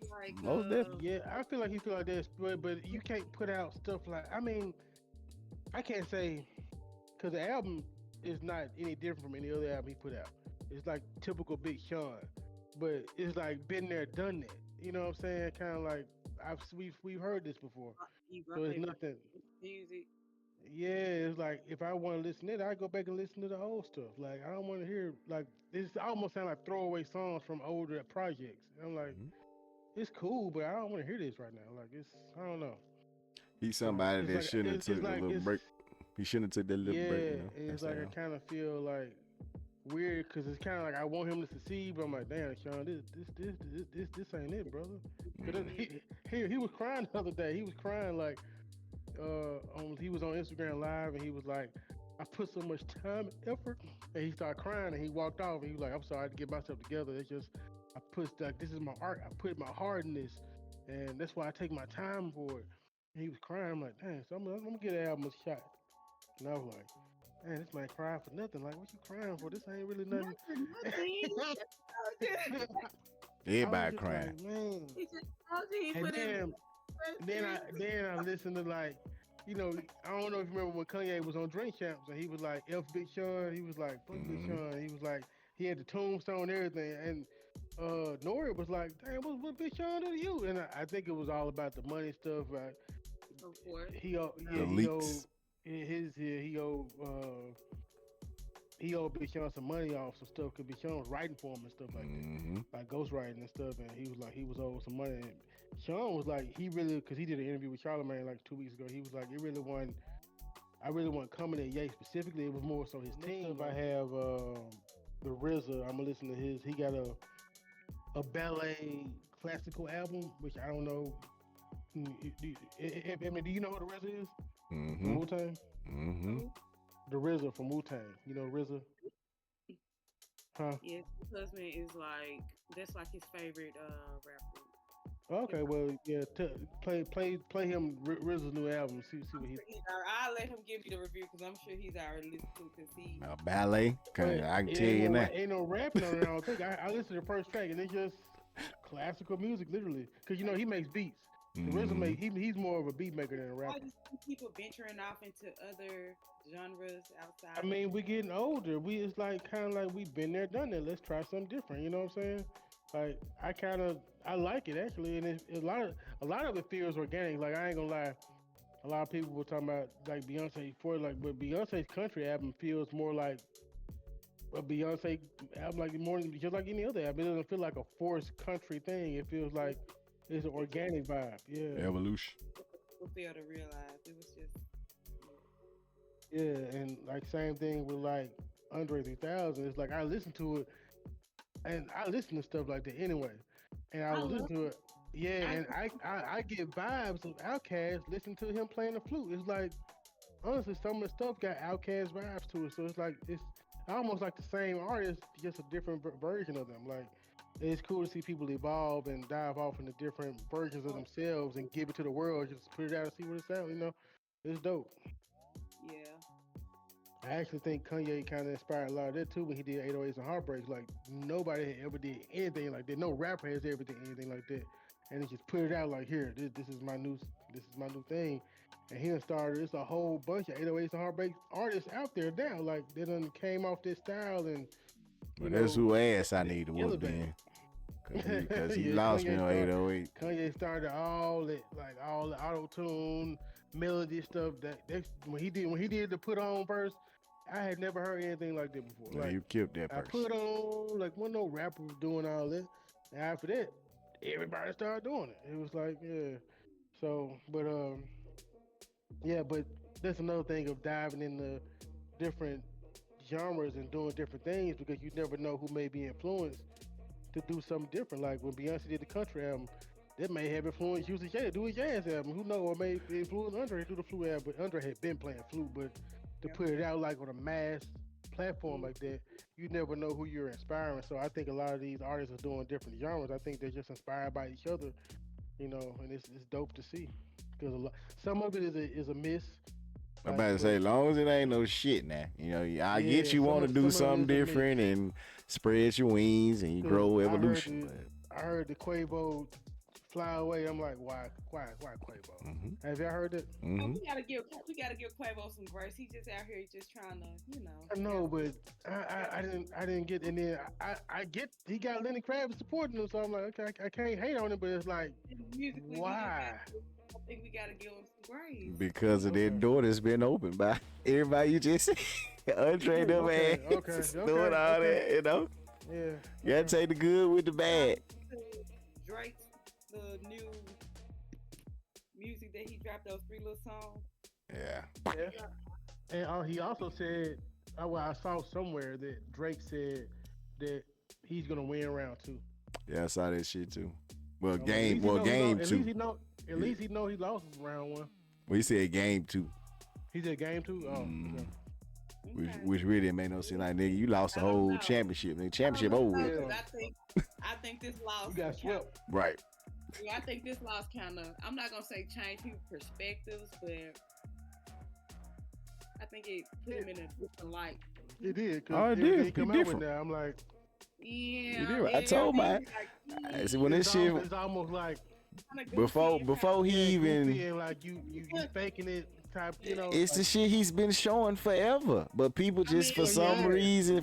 Like, most definitely. Yeah, I feel like he feel like that, but you can't put out stuff like. I mean, I can't say because the album is not any different from any other album he put out. It's like typical Big Sean. but it's like been there, done that. You know what I'm saying? Kind of like we've heard this before, so it's nothing. Music. Yeah, it's like if I want to listen to it, I go back and listen to the old stuff. Like I don't want to hear like this. Almost sound like throwaway songs from older projects. And I'm like, it's cool, but I don't want to hear this right now. Like I don't know. He's somebody It's that like shouldn't have took a like little break. He shouldn't have took that little break. You know? It's like I kind of feel like weird because it's kind of like I want him to succeed, but I'm like, damn, Sean, this ain't it, brother. He was crying the other day. He was crying like he was on Instagram Live and he was like, I put so much time and effort, and he started crying and he walked off and he was like, I'm sorry, I had to get myself together. It's just I put like this is my art. I put my heart in this, and that's why I take my time for it. And he was crying. I'm like, dang, so I'm gonna get the album a shot. And I was like, man, this man crying for nothing. Like, what you crying for? This ain't really nothing. Everybody crying. Like, man. And then I listened to like, you know, I don't know if you remember when Kanye was on Drink Champs and he was like F Big Sean. He was like fuck Big Sean. He was like he had the tombstone and everything. And Nori was like, damn, what Big Sean do to you? And I think it was all about the money stuff. Right? Of course. He owed Big Sean some money off some stuff because Big Sean was writing for him and stuff like that, like ghostwriting and stuff. And he was like, he was owed some money. And Sean was like, he really, because he did an interview with Charlamagne like 2 weeks ago. He was like, I really wasn't coming at Ye specifically. It was more so his team. I have the RZA. I'm gonna listen to his. He got a ballet classical album, which I don't know. I mean, do you know who the RZA is? Wu Tang. The RZA from Wu Tang. You know RZA? Huh? Yes, his husband is like that's like his favorite rapper. Okay, well, yeah, play him RZA's new album. See what he's. I'll let him give you the review because I'm sure he's already listened to because he. Ballet, I can tell you that. Ain't no rapping on it. I don't think. I listened to the first track and it's just classical music, literally. Because you know he makes beats. RZA he's more of a beat maker than a rapper. Why do you see people venturing off into other genres outside? I mean, we're getting older. It's like kind of like we've been there, done that. Let's try something different. You know what I'm saying? Like I like it actually, and a lot of it feels organic. Like I ain't gonna lie, a lot of people were talking about like Beyonce but Beyonce's country album feels more like a Beyonce album, like more than just like any other album. It doesn't feel like a forced country thing. It feels like it's an organic vibe. Yeah, evolution. We'll fail to realize it was just. Yeah, and like same thing with like Andre 3000. It's like I listen to it. And I listen to stuff like that anyway. And I was listening to it. Yeah, and I get vibes of Outkast listening to him playing the flute. It's like, honestly, some of the stuff got Outkast vibes to it. So it's like, it's almost like the same artist, just a different version of them. Like, it's cool to see people evolve and dive off into different versions of themselves and give it to the world. Just put it out and see what it sounds, you know? It's dope. Yeah. I actually think Kanye kind of inspired a lot of that too when he did 808s and Heartbreaks. Like nobody had ever did anything like that. No rapper has ever did anything like that. And he just put it out like, here, this is my new thing. And he done started. It's a whole bunch of 808s and Heartbreaks artists out there now. Like they done came off this style and. But that's who ass I need to whoop then. Because he lost me on 808. Kanye started all the auto tune melody stuff that when he did the put on verse. I had never heard anything like that before. No, like, you killed that person. I put on like when no rapper was doing all that. And after that, everybody started doing it. It was like, yeah. So, but that's another thing of diving into different genres and doing different things because you never know who may be influenced to do something different. Like when Beyonce did the country album, that may have influenced Juicy J to do a jazz album. Who knows? Or may influence Andre to do the flute album. But Andre had been playing flute, but to put it out like on a mass platform like that, you never know who you're inspiring. So I think a lot of these artists are doing different genres. I think they're just inspired by each other, you know, and it's dope to see because some of it is a miss. I'm about to say, as long as it ain't no shit now, you know, I get you want to do something different and spread your wings and you grow evolution. I heard the Quavo Fly Away. I'm like, why Quavo? Mm-hmm. Have y'all heard it? Mm-hmm. We gotta give Quavo some grace. He's just out here just trying to, I know, but I didn't get. And then I get he got Lenny Kravitz supporting him, so I'm like, okay, I can't hate on it, but it's like, why? I think we gotta give him some grace. Because of their door that's been opened by everybody you just said. Andre them man. Doing all that, you know? Yeah. You gotta take the good with the bad. Drake's the new music that he dropped, those 3 little songs. Yeah. And he also said, I saw somewhere that Drake said that he's gonna win round 2. Yeah, I saw that shit too. Well, game 2. At least he know he lost round 1. Well, he said game 2. He said game 2. Oh, okay. Which really didn't make no sense. Like, nigga, you lost the whole championship. Nigga, championship over with. I think this loss. You got swept. Right. Yeah, I think this loss kind of. I'm not gonna say change people's perspectives, but I think it put him in a different light. It did. Oh, it did. Come out with that. I'm like, yeah. I told my. I said when this shit. It's almost like before he even. Like you faking it. Type, it's the shit he's been showing forever, but people just for some reason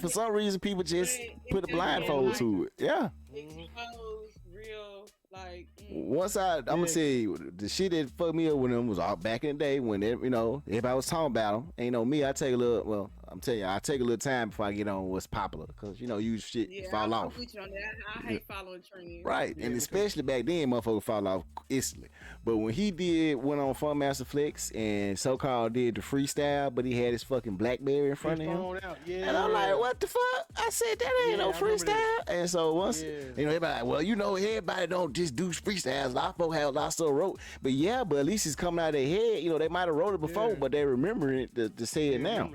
people just put a blindfold to it. Yeah. It shows real like. Once I'm gonna tell you the shit that fucked me up with him was all back in the day when everybody was talking about him. Ain't no me. I take a little. Well, I'm telling you, I take a little time before I get on what's popular because you shit fall off. I hate following trends. Right, and especially back then, motherfuckers fall off instantly. But when he went on Fun Master Flex and so-called did the freestyle, but he had his fucking BlackBerry in front of him, and I'm like, what the fuck? I said that ain't no freestyle. And so once everybody like, well, everybody don't just do freestyles. A lot of folks have lots of wrote, but at least it's coming out of their head. They might have wrote it before, but they remember it to say it now.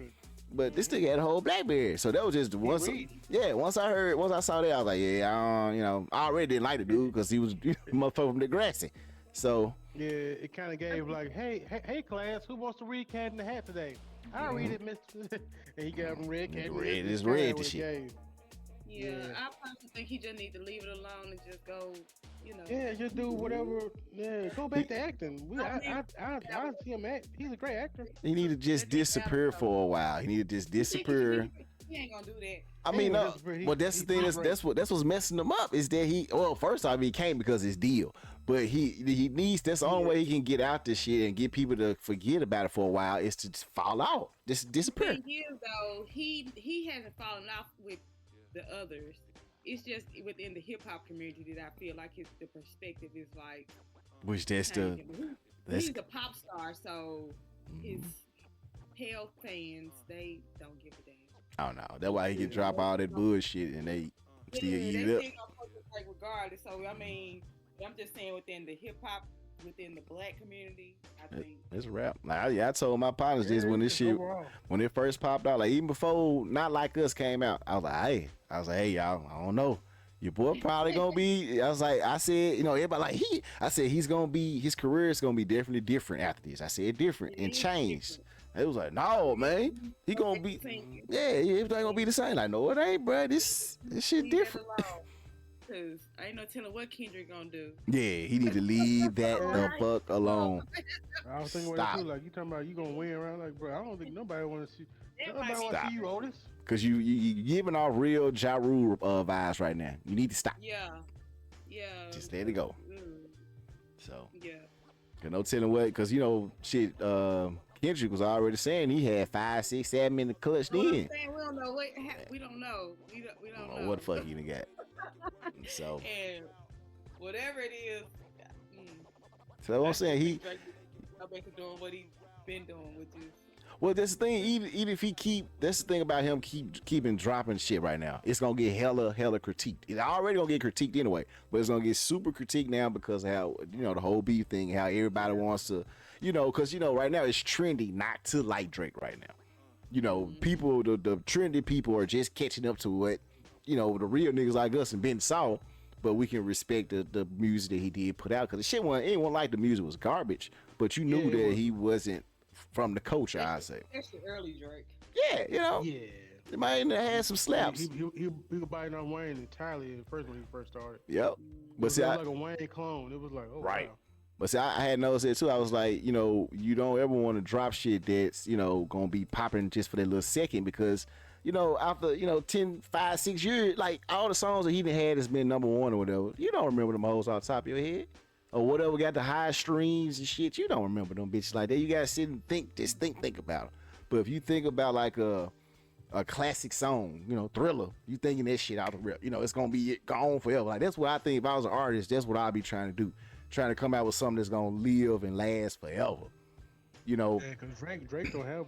But this nigga had a whole BlackBerry, so that was just once. Once I saw that, I was like, I already didn't like the dude because he was motherfucker from Degrassi. So it kind of gave like, hey class, who wants to read Cat in the Hat today? I'll read it, Mister. And he got him red Cat. Red is red the shit. Yeah, I personally think he just need to leave it alone and just go, Yeah, just do whatever. Yeah, go back to acting. I see him act. He's a great actor. He need to just disappear for a while. He need to just disappear. He ain't gonna do that. I mean, no. Well, that's the thing. That's what's messing him up is that first off, he came because his deal, but he needs. That's the only way he can get out this shit and get people to forget about it for a while is to just fall out, just disappear. The thing is, though, he hasn't fallen off with the others. It's just within the hip hop community that I feel like the perspective is like. Which he's a pop star, so his pale fans they don't give a damn. I don't know. That's why he can drop all that bullshit and they still eat it up. Like regardless. So I mean, I'm just saying within the hip hop, within the black community, I think it's a rap. Like, I told my partners this when this shit when it first popped out, like even before Not Like Us came out, I was like, hey y'all, I don't know. Your boy probably gonna be. I said, everybody like he's gonna be. His career is gonna be definitely different after this. I said different and changed. It was like, no, man, he gonna be. Yeah, everything gonna be the same. Like, no, it ain't, bro. This shit different. Cause I ain't no telling what Kendrick gonna do. Yeah, he need to leave that the fuck alone. I was thinking what too. Like you talking about you gonna win around. Like, bro, I don't think nobody want to see. Nobody want to see you, Otis. Cause you giving off real Ja Rule vibes right now. You need to stop. Yeah. Just let it go. So. Yeah. Cause no telling what. Cause shit. Kendrick was already saying he had 5, 6, 7 in the clutch then. We don't know. We don't know. We don't know what the fuck he done got. So. And whatever it is. So I'm saying he. Go back to doing what he's been doing, which is. Well, that's the thing. Even if that's the thing about him keeping dropping shit right now. It's gonna get hella critiqued. It's already gonna get critiqued anyway, but it's gonna get super critiqued now because of how the whole beef thing, how everybody wants to, because right now it's trendy not to like Drake right now. People, the trendy people are just catching up to what, the real niggas like us and Ben saw, but we can respect the music that he did put out because the shit anyone like the music was garbage, but you knew that he wasn't from the culture, I say. Especially early Drake. Yeah, Yeah. It might have had some slaps. He was biting on Wayne entirely at first when he first started. Yep. But But see, like a Wayne clone. It was like, oh right. wow. But see, I had noticed it too. I was like, you know, you don't ever want to drop shit that's, you know, gonna be popping just for that little second because, you know, after, you know, 10, 5, 6 years, like all the songs that he done had has been number one or whatever. You don't remember them hoes off the top of your head. Or whatever got the high streams and shit. You don't remember them bitches like that. You gotta sit and think about it. But if you think about like a classic song, you know, Thriller, you thinking that shit out of rip. You know, it's gonna be gone forever. Like that's what I think. If I was an artist, that's what I'd be trying to do. Trying to come out with something that's gonna live and last forever. You know, yeah, because Drake don't have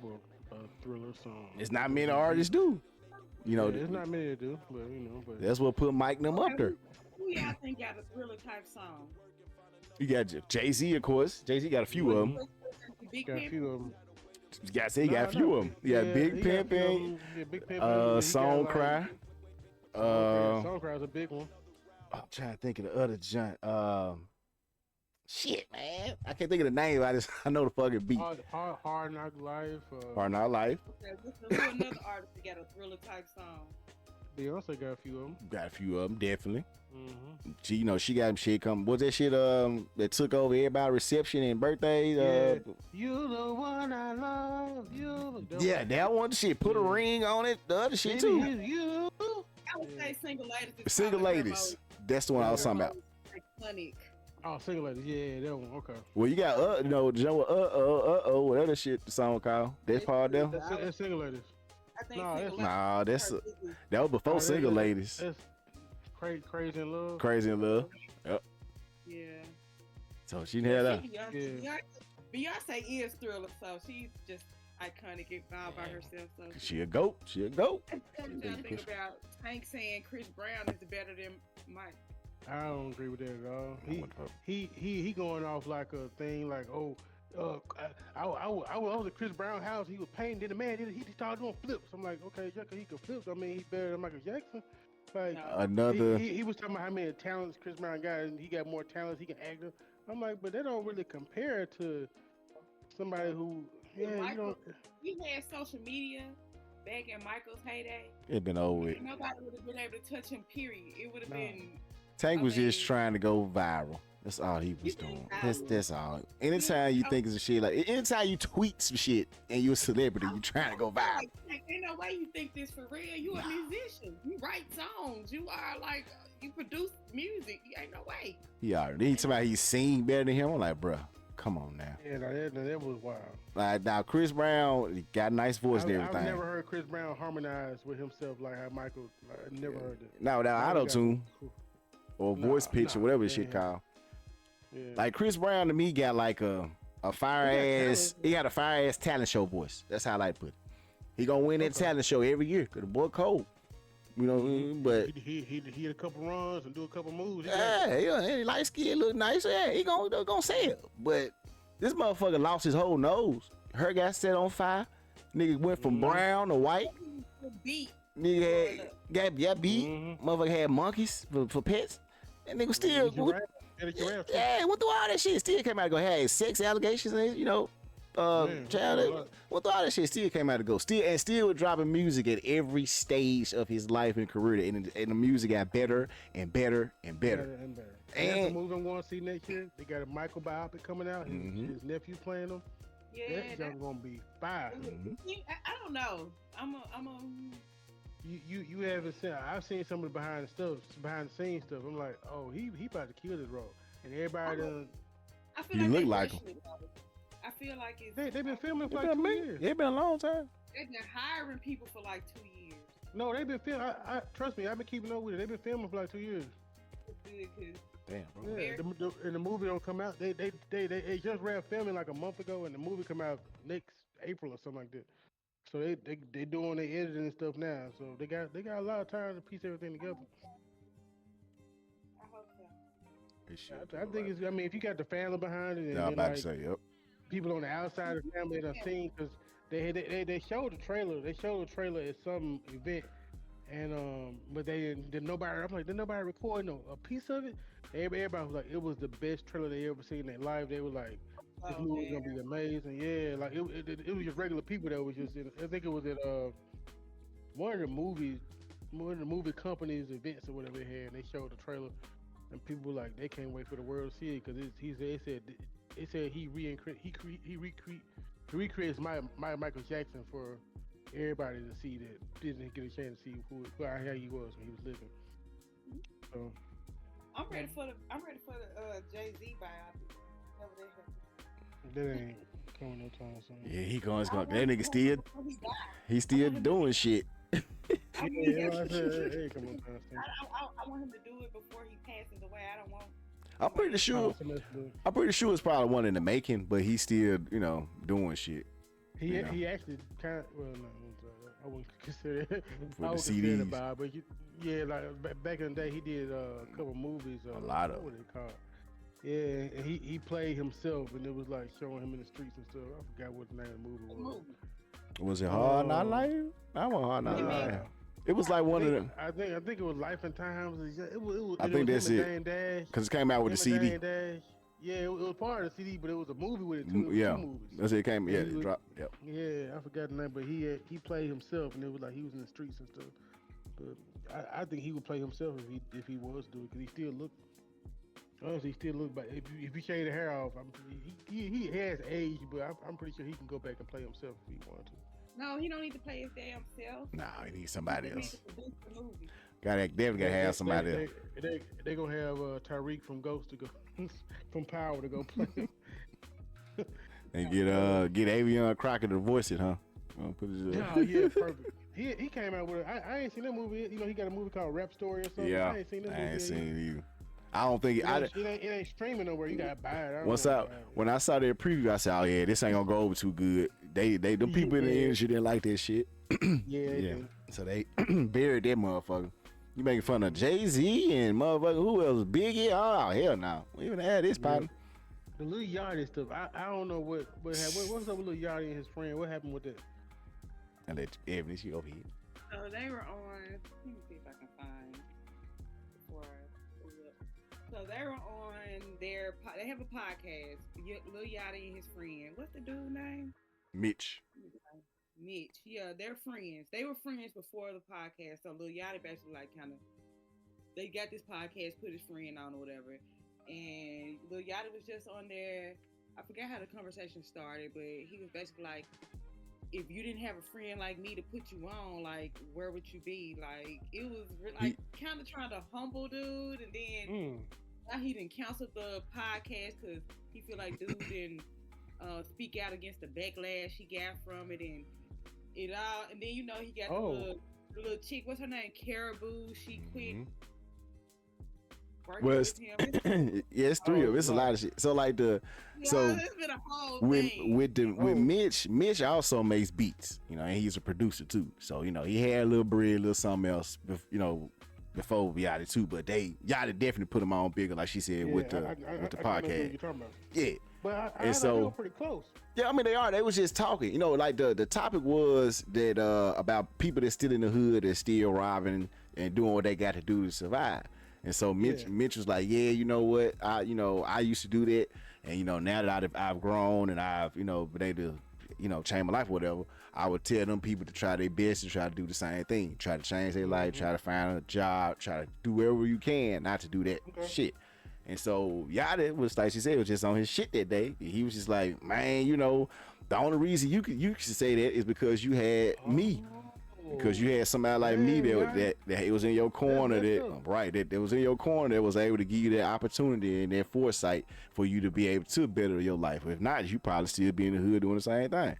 a Thriller song. It's not many artists do. You know, it's not many that do, but you know, but that's what put Mike and them up there. Who y'all think got a Thriller type song? You got Jay-Z, of course. Jay-Z got a few of them. Got a few of them. You got to say, he got a few of them. You got Big Pimpin', Song Cry. Song Cry is a big one. I'm trying to think of the other joint. Shit, man. I can't think of the name. I know the fucking beat. Hard Knock Life. Hard Knock Life. Okay, who another artist that got a Thriller type song? Beyonce got a few of them. Got a few of them, definitely. Mm-hmm. She, you know, she got shit coming. What's that shit that took over everybody's reception and birthdays? You the one I love. You. Yeah, that one shit. Put a ring on it. The other shit too. I would say Single Ladies. Single Ladies. That's the one I was talking about. Iconic. Oh, Single Ladies. Yeah, that one. Okay. Well, you got whatever shit the song called. That's part of them. That's Single Ladies. I think that was before Single Ladies. That's Crazy in Love. Crazy in Love. Yep. Yeah. So she had that. Beyonce is Thriller, so she's just iconic all by herself. So she a goat. She a goat. I'm trying to think about Hank saying Chris Brown is better than Mike. I don't agree with that at all. He going off like a thing like, oh, I was at Chris Brown's house. He was painting. Then the man he started doing flips. I'm like, okay, yeah, he can flip. I mean, he better than Michael Jackson. Like he was talking about how many talents Chris Brown got, and he got more talents. He can act. I'm like, but they don't really compare to somebody who, you know. We had social media back in Michael's heyday. It been over with. Nobody would have been able to touch him. Period. It would have been. Tank was just trying to go viral. That's all he was doing. That's all. Anytime you think of some shit, like anytime you tweet some shit and you're a celebrity, you trying to go viral. Ain't no way you think this for real. You a musician. You write songs. You are like you produce music. Ain't no way. Yeah, anytime he sing better than him, I'm like, bruh, come on now. Yeah, that was wild. Like now, Chris Brown he got a nice voice and everything. I've never heard Chris Brown harmonize with himself like how Michael. I never heard that. No, auto tune or voice pitch or whatever shit called. Yeah. Like Chris Brown to me got like a fire ass. He got a fire ass talent show voice. That's how I like to put it. He gonna win that talent show every year. Cause the boy cold. You know, but he hit a couple runs and do a couple moves. He light skin, look nice. Yeah, he gonna say it. But this motherfucker lost his whole nose. Her got set on fire. Nigga went from brown to white. Nigga got beat. Motherfucker had monkeys for pets. And nigga still went through all that shit. Still came out to go. Had sex allegations and child. Went through all that shit. Still came out to go. Still was dropping music at every stage of his life and career. And the music got better and better and better. And the movie I'm going to see next year, they got a Michael biopic coming out. His nephew playing him. Yeah, that's gonna be fire. I don't know. I'm a. You haven't seen. I've seen some of the behind the scenes stuff. I'm like, oh, he about to kill this role, and everybody done. I feel look like him. I feel like it's. They've been filming for like 2 years. It's been a long time. They've been hiring people for like 2 years. No, they've been filming. I trust me. I've been keeping up with it. They've been filming for like 2 years. Damn, bro. Yeah, and the movie don't come out. They just ran filming like a month ago, and the movie come out next April or something like that. So they doing their editing and stuff now. So they got a lot of time to piece everything together. I hope so. I think it's. I mean, if you got the family behind it, and I'm about to say, yep. People on the outside of the family that I've seen, because they showed the trailer. They showed the trailer at some event, and but they did nobody. I'm like, did nobody record a piece of it? Everybody was like, it was the best trailer they ever seen in their life. They were like, this movie's gonna be amazing. Yeah, like it was just regular people that was just in. I think it was at one of the movie companies events or whatever they had, and they showed the trailer, and people were like they can't wait for the world to see it because they said he recreates Michael Jackson for everybody to see that didn't get a chance to see how he was when he was living. So I'm ready for the Jay-Z biopic. That ain't coming no time soon. Yeah, that nigga still he's still doing shit. Yeah, I said, hey, come on, I want him to do it before he passes away. I don't want. I'm pretty sure it's probably one in the making, but he's still, doing shit. He actually kind of, well, no, I wouldn't consider it. For I would the consider CDs. it about, but like back in the day, he did a couple movies. A lot of. What were they called? Yeah, and he played himself, and it was like showing him in the streets and stuff. I forgot what the name of the movie was. Was it Hard Not Life? I want Hard Not Life. It was like one of them. I think it was Life and Times. I think that's it. Because it came out with the CD. Yeah, it was part of the CD, but it was a movie with it too. Yeah, two movies. that's it. It came. Yeah, it dropped. Yep. Yeah, I forgot the name, but he played himself, and it was like he was in the streets and stuff. But I think he would play himself if he was to do it, because he still looked. Honestly, he still look. But if you shave the hair off, he has age, but I'm pretty sure he can go back and play himself if he wanted to. No, he don't need to play his damn self. No, he needs somebody else. Movie. Definitely gotta have somebody else. They gonna have Tariq from Ghost to go from Power to go play him. And get Avion Crocker to voice it, huh? Put it Oh yeah, perfect. He came out with I ain't seen that movie. He got a movie called Rap Story or something. Yeah, I ain't seen that movie. I ain't seen it either. I don't think it ain't streaming nowhere. You gotta buy it. When I saw that preview, I said, "Oh yeah, this ain't gonna go over too good." Them people in the industry didn't like that shit. Yeah. So they buried that motherfucker. You making fun of Jay-Z and motherfucker who else? Biggie? Oh hell no, we even had this partner. The Lil Yachty stuff. I don't know what's up with Lil Yachty and his friend. What happened with that? And let Ebony, she over here. So they were on. Let me see if I can find. So they were on they have a podcast. Lil Yachty and his friend. What's the dude's name? Mitch. Yeah, they're friends. They were friends before the podcast. So Lil Yachty basically they got this podcast, put his friend on or whatever. And Lil Yachty was just on there. I forgot how the conversation started, but he was basically like, if you didn't have a friend like me to put you on, like, where would you be? Like, it was like kind of trying to humble dude, and then now he didn't cancel the podcast because he feel like dude didn't speak out against the backlash he got from it, and then he got the little chick, what's her name, Caribou. She quit. Well, it's 3 of them. It's a lot of shit. So like it's been a whole thing. with Mitch also makes beats, and he's a producer too. So he had a little bread, a little something else, before Yachty too. But Yachty definitely put him on bigger, like she said, with the podcast. I know what you're talking about. Yeah. But I thought they were pretty close. Yeah, I mean they are. They was just talking. Like the topic was that about people that's still in the hood, that's still robbing and doing what they got to do to survive. And so Mitch was like, yeah, you know what? I used to do that, and now that I've grown and I've been able to change my life or whatever, I would tell them people to try their best to try to do the same thing, try to change their life, try to find a job, try to do whatever you can not to do that shit. And so Yachty was, like she said, was just on his shit that day. He was just like, man, the only reason you could say that is because you had me. Because you had somebody like me that it was in your corner that was in your corner that was able to give you that opportunity and that foresight for you to be able to better your life. If not, you probably still be in the hood doing the same thing.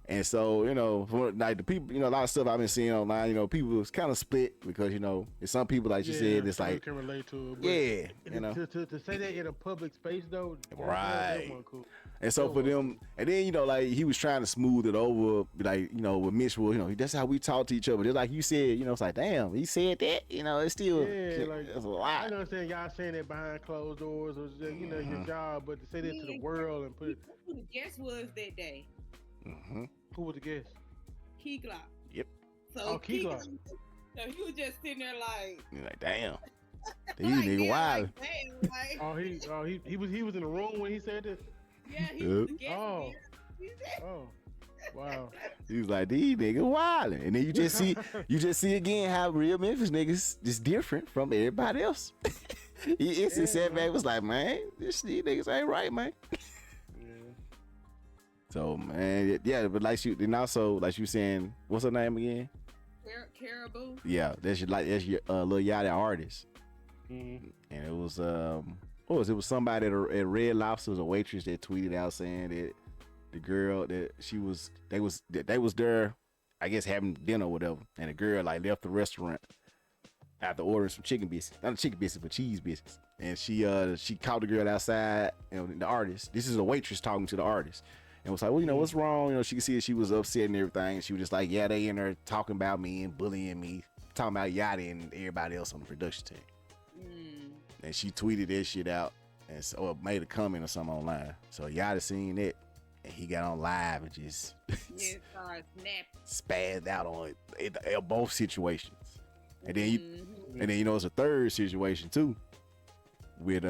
And so, for like the people, a lot of stuff I've been seeing online, people was kind of split because, there's some people, like you said, it's like, can relate to it. To say that in a public space though, right. That cool. And so for them, and then, like he was trying to smooth it over, like, with Mitch, that's how we talk to each other. Just like you said, it's like, damn, he said that, it's still, it's a lot. I understand y'all saying that behind closed doors or, your job, but to say that to the world and put it. Who the guest was that day? Who was the guest? Key Glock. Yep. So Key Glock. So he was just sitting there like. You're like, damn. These niggas wild. He was in the room when he said this. Yeah, he was the guest. Wow. He was like, these niggas wildin'. And then you just see again how real Memphis niggas is different from everybody else. He instantly sat back, was like, man, these niggas ain't right, man. Yeah. So man, yeah, but like you, and also like you saying, what's her name again? Caribou. Yeah, that's your Lil Yachty artist. Mm-hmm. And it was what was it? It was somebody at Red Lobster, was a waitress that tweeted out saying that the girl that they was there, I guess having dinner or whatever, and the girl like left the restaurant after ordering some chicken biscuits, not chicken biscuits but cheese biscuits, and she caught the girl outside, the artist. This is a waitress talking to the artist. And was like, well, what's wrong? She could see that she was upset and everything. And she was just like, yeah, they in there talking about me and bullying me, talking about Yachty and everybody else on the production team. And she tweeted that shit out and or made a comment or something online. So Yachty seen it and he got on live and just spazzed out on it, both situations. And then it's a third situation too with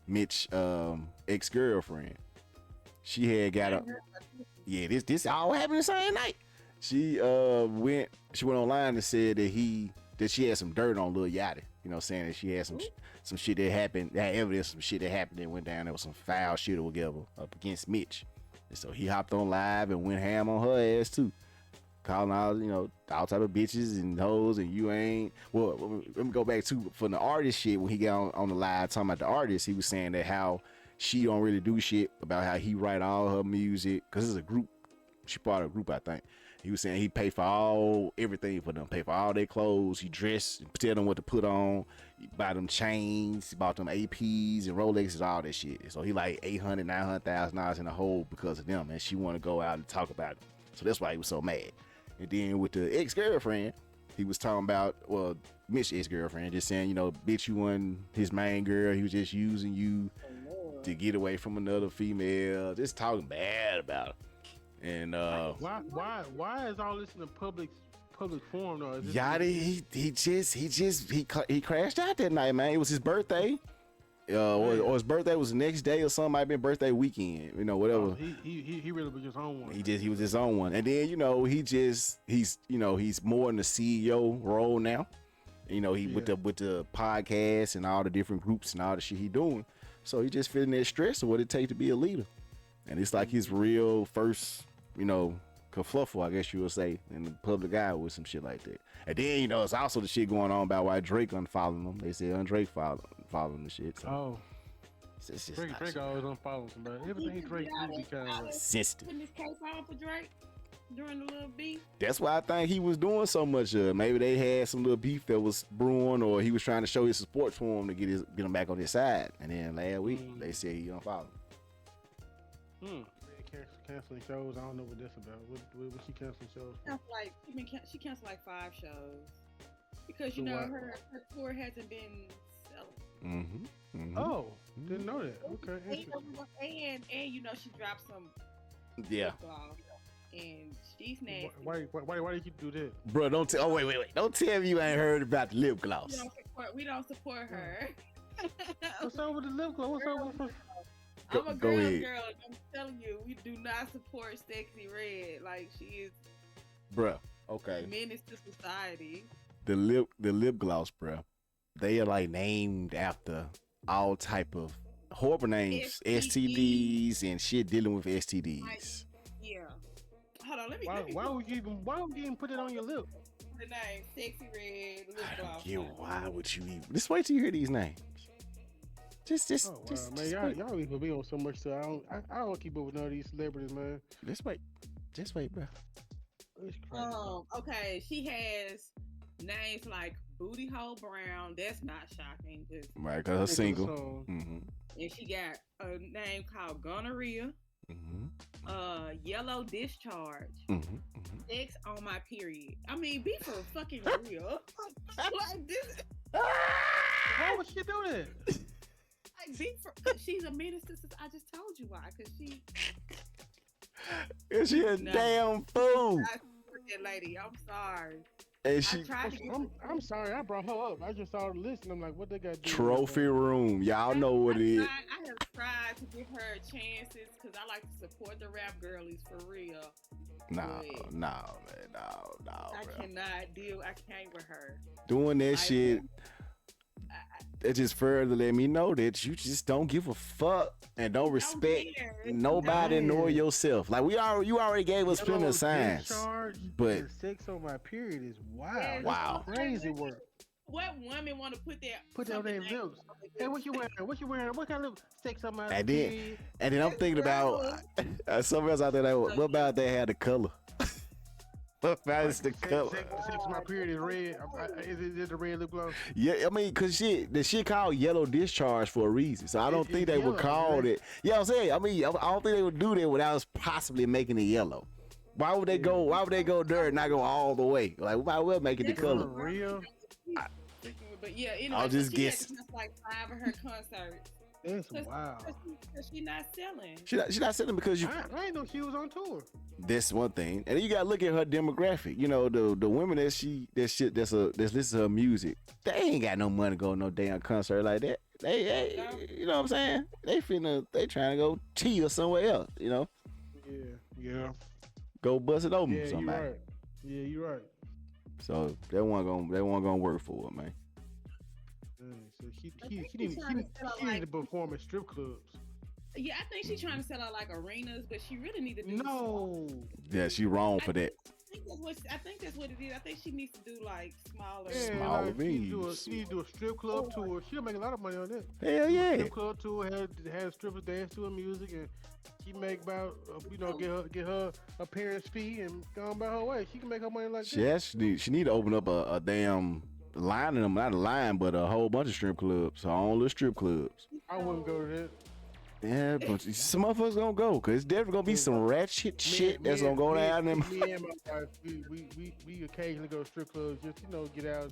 Mitch ex-girlfriend. She had got up. Yeah, this all happened the same night. She went online and said that she had some dirt on Lil Yachty. Saying that she had some shit that happened, that evidence, some shit that happened that went down. There was some foul shit or whatever up against Mitch. And so he hopped on live and went ham on her ass too. Calling all, all type of bitches and hoes, and you ain't. Well, let me go back to from the artist shit. When he got on the live talking about the artist, he was saying that how she don't really do shit, about how he write all her music, because it's a group. She part of a group, I think. He was saying he pay for everything for them, pay for all their clothes. He dress, tell them what to put on. He buy them chains, he bought them APs and Rolexes, all that shit. So he like $800,000, $900,000 in the hole because of them, and she want to go out and talk about it. So that's why he was so mad. And then with the ex-girlfriend, he was talking about, well, Mitch's ex-girlfriend, just saying, bitch, you wasn't his main girl. He was just using you to get away from another female, just talking bad about her. And why is all this in the public forum though? Yachty, he crashed out that night, man. It was his birthday, or his birthday was the next day or something. Might have been birthday weekend, whatever. Oh, he really was his own one. He was his own one, and then he's more in the CEO role now. With the podcast and all the different groups and all the shit he doing. So he just feeling that stress of what it takes to be a leader. And it's like his real first, kerfluffle, I guess you would say, in the public eye with some shit like that. And then, it's also the shit going on about why Drake unfollowing him. They said Drake following the shit. So. It's just Drake always unfollows somebody. Everything Drake do be kind of sensitive. Putting his case on for Drake during the little beef. That's why I think he was doing so much. Maybe they had some little beef that was brewing, or he was trying to show his support for him to get him back on his side. And then last week they said he unfollowed. Canceling shows. I don't know what that's about. What she canceling shows for? She canceled like 5 shows because her tour hasn't been selling. Oh, didn't know that. Okay. And she dropped some. Yeah. And she's nasty. Why did you do that? Bro, don't tell. Oh, wait. Don't tell me you ain't heard about the lip gloss. We don't support her. What's up with the lip gloss? What's up with? I'm a girl. I'm telling you, we do not support Sexy Red. Like, she is, bruh. Okay. menace to society. The lip gloss, bruh. They are like named after all type of horrible names, STDs and shit dealing with STDs. Yeah. Hold on, let me. Why would you even put it on your lip? The name Sexy Red lip gloss. I don't get why would you even? Just wait till you hear these names. Just man, y'all even be on so much stuff. I don't keep up with none of these celebrities, man. Just wait, bro. It's crazy. Okay, she has names like Booty Hole Brown. That's not shocking, right? Because her single. And she got a name called Gonorrhea. Yellow Discharge. Sex on my period. I mean, be for fucking real. Like this. Why would she do that? She's a menace to society. I just told you why. Because she a damn fool. That lady, I'm sorry. And she, I'm sorry, I brought her up. I just saw the list and I'm like, what they got to do? Trophy room. Y'all know what it is. I have tried to give her chances because I like to support the rap girlies for real. No, But man, no, I bro. cannot deal. I can't with her. Doing that Like, shit, it just further let me know that you just don't give a fuck and don't respect care. nobody Don't. nor yourself. Like you already gave us plenty of signs, Discharge but and sex on my period is wild. Yes. That's Wow. crazy work. What women want to put Put that on their something like- lips. Hey, what you wearing? What you wearing? What kind of sex on my and then period? I'm thinking about something else out there. Like, what about they had the color? What about it's the color? Sex on my period is red. Is it the red lip gloss? Yeah, I mean, cause the shit called yellow discharge for a reason. So I don't It's think they would yellow, call right? it. Yeah, I'm saying. I mean, I don't think they would do that without us possibly making it yellow. Why would they go? Why would they go there and not go all the way? Like, we might well make it the That's color. For real? But yeah, anyway, I'll just she guess. had just like 5 of her concerts. That's wild. Because she not selling. She not selling because you. I didn't know she was on tour. That's one thing, and then you gotta look at her demographic. You know, the women that's listen to her music, they ain't got no money to go to no damn concert like that. They you know what I'm saying? They trying to go tea or somewhere else. You know, Yeah. go bust it open Yeah, for you somebody. right. Yeah, you right. So that one gonna work for her, man. So she need to perform at strip clubs. Yeah, I think she's trying to sell out like arenas, but she really need to do. No. Yeah, she wrong for that. I think that's what it is. I think she needs to do like smaller. Yeah, Smaller like, she need venues. to do a strip club tour. She'll make a lot of money on that. Hell yeah. Strip club tour, have strippers dance to her music, and she make about get her appearance fee and go on by her way. She can make her money like that. She need to open up a damn line of them, not a line, but a whole bunch of strip clubs, her own little strip clubs. I wouldn't go to that. Yeah, but some motherfuckers gonna go, cause it's definitely gonna be some ratchet shit that's gonna go down them. Me and my wife, we occasionally go to strip clubs just get out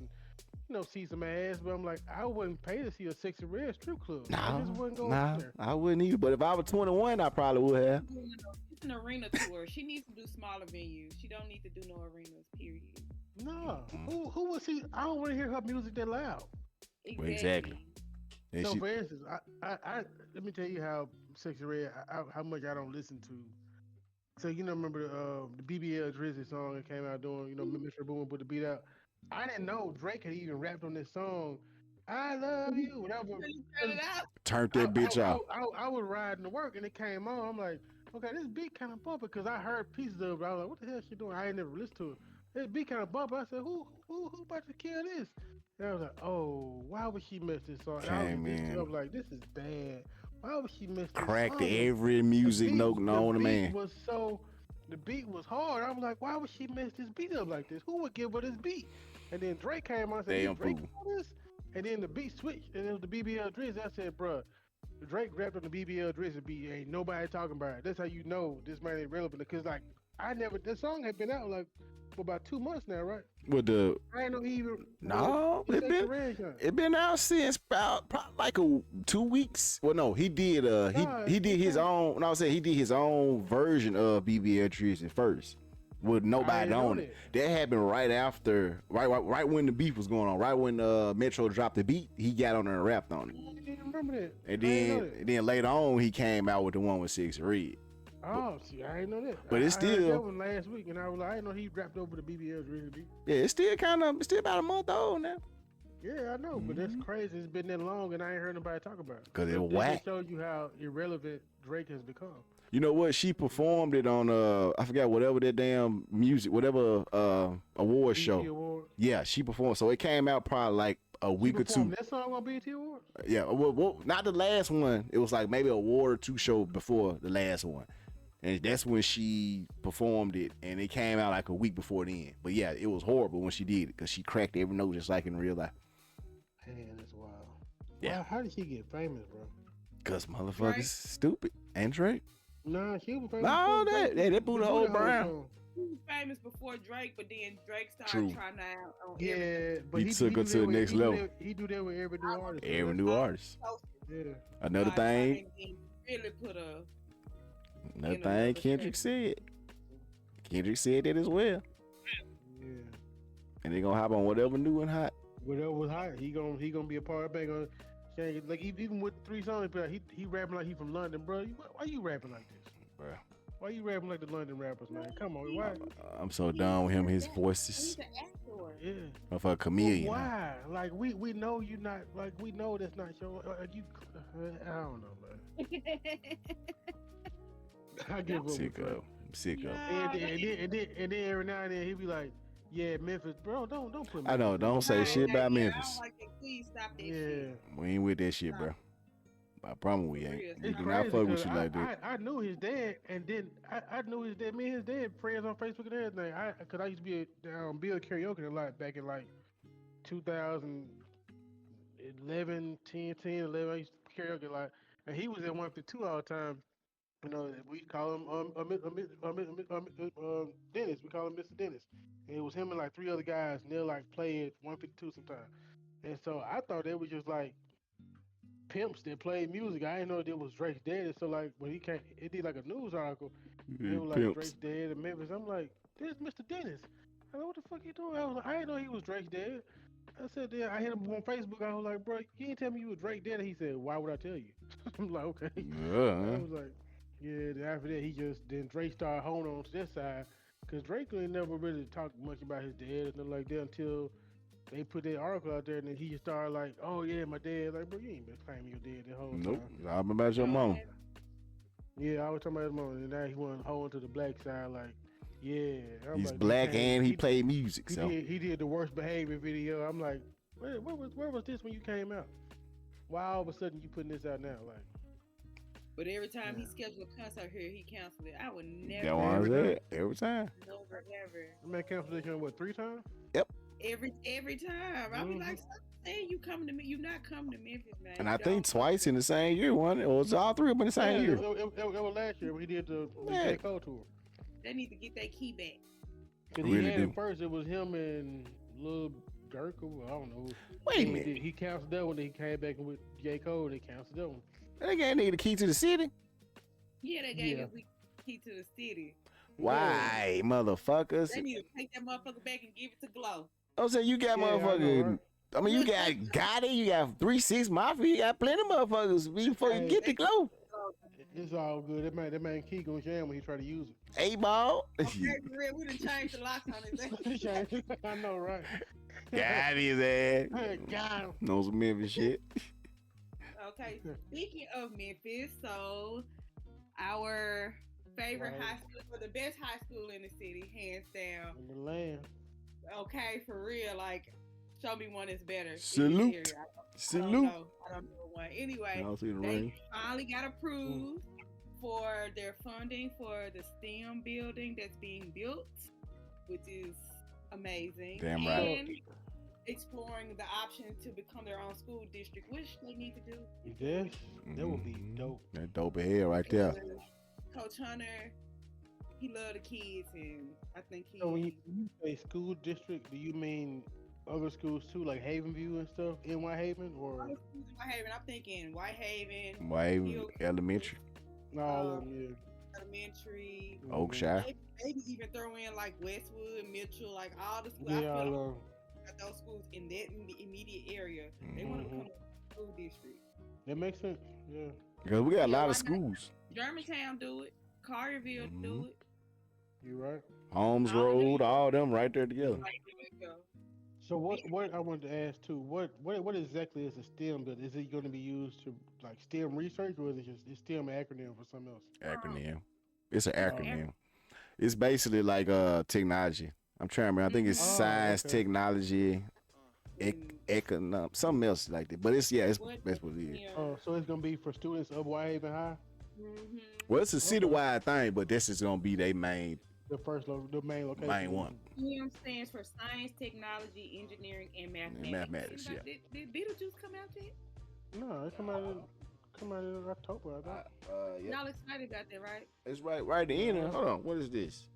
and see some ass. But I'm like, I wouldn't pay to see a sexy red strip club. I just wouldn't go there. I wouldn't either. But if I was 21, I probably would have. It's an arena tour. She needs to do smaller venues. She don't need to do no arenas. Period. No, who was she? I don't want to hear her music that loud. Exactly. And So she- for instance, I let me tell you how Sexy Red, how much I don't listen to. So remember the BBL Drizzy song that came out doing Mr. Boom put the beat out. I didn't know Drake had even rapped on this song. I love you, whatever. Turned that bitch off. I was riding to work and it came on. I'm like, okay, this beat kind of bumpy because I heard pieces of it. I was like, what the hell is she doing? I ain't never listened to it. This beat kind of bumpy. I said, who about to kill this? And I was like, oh, why would she miss this song? Came in. I was like, this is bad. Why would she miss this Cracked song? every music note known to man. The beat was hard. I was like, why would she mess this beat up like this? Who would give her this beat? And then Drake came on and said, Damn Drake fool. do this? And then the beat switched, and it was the BBL Drizzy. I said, bruh, Drake rapped on the BBL Drizzy beat. Ain't nobody talking about it. That's how you know this man ain't relevant. Because, this song had been out, for about 2 months now, right? With the I ain't know he even... no, it been out since about probably 2 weeks. Well, no, he did he did his own. No, I said he did his own version of BBL Drizzy first with nobody on it. That happened right after, right when the beef was going on. Right when Metro dropped the beat, he got on there and rapped on it. I didn't remember that. And then later on, he came out with the one with Six Red. Oh, see, I didn't know that. But it's I heard still- that one last week, and I was like, I didn't know he rapped over the BBL Drizzy beat. Yeah, it's still about a month old now. Yeah, I know, but that's crazy. It's been that long, and I ain't heard nobody talk about it. 'Cause it That whack. just shows you how irrelevant Drake has become. You know what? She performed it on I forgot whatever that damn music, whatever award BET show. Award. Yeah, she performed. So it came out probably like a week or two. That song on BET Award? Yeah, well, not the last one. It was like maybe a award or two show before the last one. And that's when she performed it, and it came out like a week before then. But yeah, it was horrible when she did it because she cracked every note just like in real life. Man, that's wild. Yeah. Wow, how did she get famous, bro? Cause motherfuckers stupid. And Drake. Nah, she was famous. No, before Drake. they blew the whole song. brown. He was famous before Drake, but then Drake started True. trying out on Yeah, but He took her do to that the with- next he do level. that- He do that with every new artist. Every new artist. Yeah. Another thing. Really put a. Another in thing another Kendrick space. said. Kendrick said that as well. Yeah. And they gonna hop on whatever new and hot. Whatever was hot, he gonna be a part of it. Like even with 3 songs, but he rapping like he from London, bro. Why you rapping like this? Bro. Why you rapping like the London rappers, man? Come on, why? I'm so done with him. His voices. He's an actor. Yeah. Of a chameleon. Well, why? Like we know you not. Like we know that's not your. You. I don't know, man. I give up. Sicko. Sicko. And then every now and then he be like, "Yeah, Memphis, bro. Don't put me." I know. Don't say shit about I Memphis. don't like that. Please stop that Yeah. shit. We ain't with that shit, bro. I promise we ain't. We It's do crazy not fuck with 'cause you like that. I knew his dad, and then I knew his dad. Me and his dad friends on Facebook and everything. Cause I used to be Bill karaoke a lot back in like 2011, 10, 11. I used to karaoke a lot, and he was in 152 all the time. You know, we call him Dennis. We call him Mr. Dennis. And it was him and like 3 other guys, and they'll like play at 152 sometimes. And so I thought they were just like pimps that played music. I didn't know that it was Drake's dad. So like when he came, it did like a news article. It was like Pimps. Drake's dad in Memphis. I'm like, this is Mr. Dennis. I said, what the fuck you doing? I was like, I didn't know he was Drake's dad. I said, yeah, I hit him on Facebook. I was like, bro, you didn't tell me you was Drake's dad. He said, why would I tell you? I'm like, okay. I was like, yeah. Then after that, then Drake started holding on to this side, cause Drake ain't never really talked much about his dad and nothing like that until they put that article out there, and then he just started like, oh yeah, my dad. Like, bro, you ain't been claiming your dad the whole time. Nope. I'm about your mom. Yeah, I was talking about his mom, and now he went holding to the black side, like, yeah. I'm He's like, black okay, and he played music. So he did the worst behavior video. I'm like, where was this when you came out? Why all of a sudden you putting this out now? Like, But every time he scheduled a concert here, he canceled it. I would never. that one was every time. Never, ever. I mean, cancellation what 3 times? Yep. Every time. I be like, stop saying you coming to me. You not coming to Memphis, man. And I think twice in the same year. One, it was all 3 of them in the same year. It was last year when he did the J. Cole tour. They need to get their key back. Cause he had it first. It was him and Lil Durk. I don't know. Wait a minute. He canceled that one. Then he came back with J. Cole. They canceled that one. They gave nigga the key to the city. Yeah, they gave him the key to the city. Why, motherfuckers? They need to take that motherfucker back and give it to Glow. I'm saying you got motherfuckers. I mean, you got Gotti, you got 3-6 Mafia, you got plenty of motherfuckers before you get the Glow. It's all good. That man Key gonna jam when he try to use it. 8-ball. Okay, for real, we done changed the locks on his ass. I know, right? Got his ass. Got him. Knows some Memphis shit. Okay, speaking of Memphis, so our favorite high school, or the best high school in the city, hands down. In the land. Okay, for real, like, show me one that's better. Salute. Salute. I don't know one. Anyway, I'll see the they ring. finally got approved for their funding for the STEM building that's being built, which is amazing. Damn right. And exploring the option to become their own school district, which they need to do. Yes, that would be dope. That dope ahead right there. Coach Hunter, he loved the kids, and I think he. So when you say school district, do you mean other schools too, like Havenview and stuff in Whitehaven, or? Other schools in Whitehaven, I'm thinking Whitehaven. Whitehaven Elementary. All of them, yeah. Elementary. Oakshire. Maybe even throw in like Westwood, Mitchell, like all the schools. Yeah, I I feel love. like those schools in that immediate area, they want to become a school district. That makes sense. Yeah. Because we got a lot of schools. Germantown do it. Carterville do it. You right. Holmes Road, all them right there together. So what I wanted to ask too, what exactly is a STEM build? Is it going to be used to like STEM research, or is it just STEM acronym for something else? Acronym. It's an acronym. It's basically like technology. I'm trying to remember. I think it's science, technology, economic, something else like that. But it's that's what it is. Oh, so it's gonna be for students of Whitehaven High. Well, it's a citywide thing, but this is gonna be their main. The main location. Main one. STEM stands for science, technology, engineering, and mathematics. Mathematics, yeah. Did Beetlejuice come out yet? No, it come out in October, I thought. Y'all excited about that, right? It's right at the end. Hold on, what is this?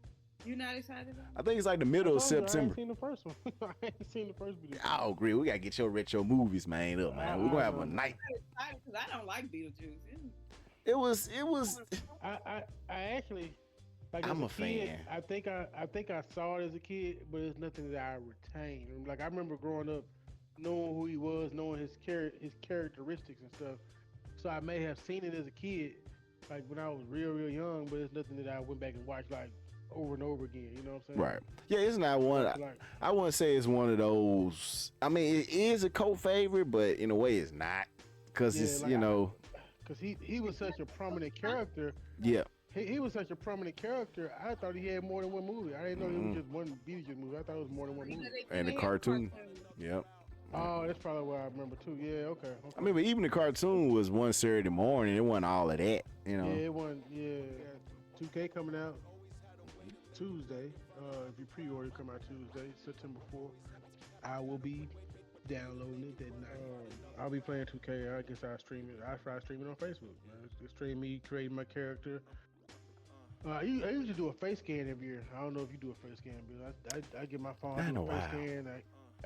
You not excited about it? I think it's like the middle of I September. ain't seen the first one. I ain't seen the first video. I agree. We gotta get your retro movies, man, up, man. We're gonna have a night. I'm excited because I don't like Beetlejuice. It was. I actually. Like I'm as a kid, fan. I think I saw it as a kid, but it's nothing that I retained. Like I remember growing up knowing who he was, knowing his characteristics and stuff. So I may have seen it as a kid, like when I was real young, but it's nothing that I went back and watched like over and over again. You know what I'm saying? Right. Yeah, it's not one. Like, I wouldn't say it's one of those. I mean, it is a cult favorite, but in a way, it's not because yeah, it's like you know. because he was such a prominent character. Yeah. He was such a prominent character. I thought he had more than one movie. I didn't know he was just one Beetlejuice movie. I thought it was more than one movie. And the cartoon. Yep. Oh, that's probably what I remember too. Yeah, okay. I mean, but even the cartoon was one Saturday morning. It wasn't all of that, you know. Yeah, it wasn't. Yeah, 2K coming out Tuesday. If you pre-order, come out Tuesday, September 4th. I will be downloading it that night. I'll be playing 2K. I guess I'll stream it. I'll try streaming on Facebook. Just stream me creating my character. I usually do a face scan every year. I don't know if you do a face scan, but I get my phone, I do a face scan.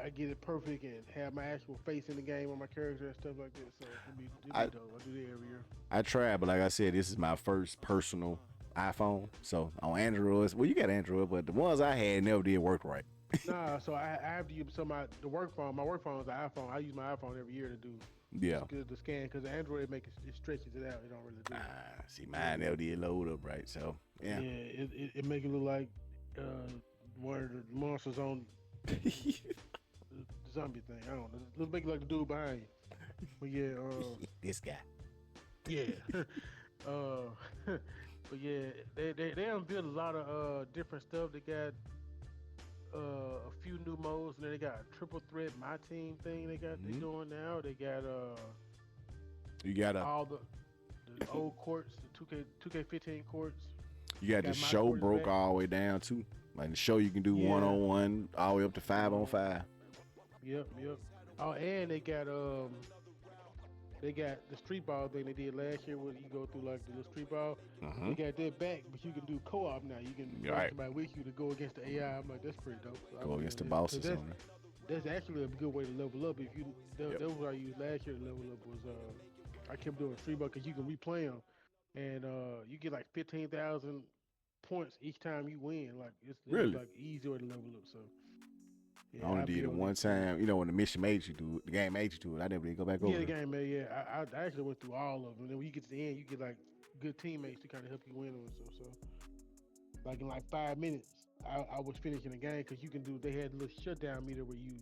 I get it perfect and have my actual face in the game on my character and stuff like that. So it'll be dope. I do that every year. I tried, but like I said, this is my first personal iPhone. So on Androids, well, you got Android, but the ones I had never did work right. Nah, so I have to use the work phone. My work phone is an iPhone. I use my iPhone every year to do the scan because the Android it stretches it out. It don't really do it. See, mine never did load up right. So yeah, it make it look like one of the monsters on the zombie thing. I don't know. Let's make it like the dude behind you. But yeah, this guy. Yeah. But yeah, they built a lot of different stuff. They got a few new modes, and then they got a triple threat my team thing they doing now. They got you got all the old courts, the 2K15 courts. You got the show broke all the way down too. Like the show you can do 1-on-1 all the way up to 5-on-5. Yep. Oh, and they got the street ball thing they did last year where you go through like the little street ball. They got that back, but you can do co-op now. You can bring somebody with you to go against the AI. I'm like, that's pretty dope. So go against the bosses on there. That's actually a good way to level up. If you that was what I used last year to level up was I kept doing street ball because you can replay them, and you get like 15,000 points each time you win. Like it's like easier to level up. So. Yeah, I only did it one time. You know, when the mission made you do it, the game made you do it. I never did go back over. Yeah, the game made. Yeah, I actually went through all of them. And then when you get to the end, you get like good teammates to kind of help you win and stuff. So, like in like 5 minutes, I was finishing the game because you can do. They had a little shutdown meter where you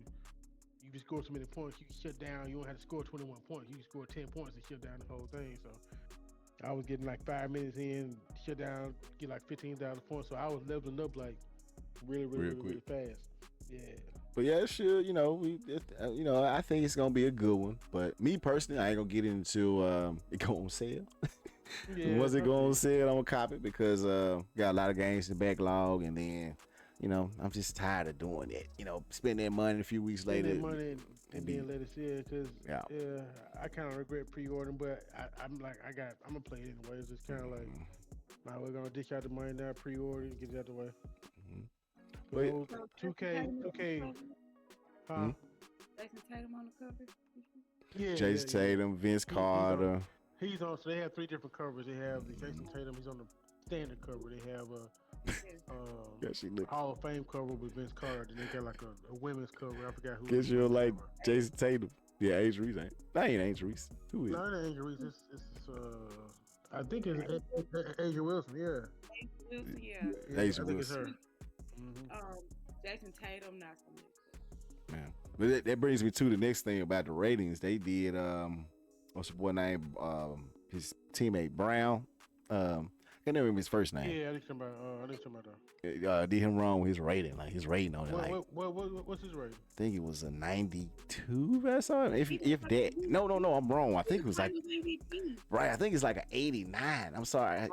just score so many points, you can shut down. You don't have to score 21 points. You can score 10 points and shut down the whole thing. So, I was getting like 5 minutes in, shut down, get like 15,000 points. So I was leveling up like really fast. Yeah. But yeah, it should, you know, I think it's gonna be a good one. But me personally, I ain't gonna get into it go on sale. Once it go on sale, I'm gonna cop it because got a lot of games to backlog, and then, you know, I'm just tired of doing it. You know, spending that money a few weeks later. Money and being let it sit because I kind of regret pre-ordering, but I'm gonna play it anyways. It's kind of like, we're gonna dish out the money now, pre-order, and get it out the way. 2K. Huh? Jason Tatum on the cover. Yeah. Jason Tatum, Vince Carter. He's on. So they have 3 different covers. They have the Jason Tatum. He's on the standard cover. They have a Hall of Fame cover with Vince Carter. Then they got like a women's cover. I forgot who. Guess you like Jason Tatum. Yeah, Angel Reese ain't. That ain't Angel Reese. Who is? No, it ain't Angel Reese. It's I think it's Angel Wilson. Yeah. Angel Wilson. Yeah. Angel Wilson. It's her. Jason Tatum, not so much. Man, but that brings me to the next thing about the ratings. They did what's your boy name? His teammate Brown. I can't remember his first name. Yeah, I think somebody did him wrong with his rating. Like his rating on it. What's his rating? I think it was a 92. I saw it. If that. No, I'm wrong. I think it was like right. I think it's like an 89. I'm sorry.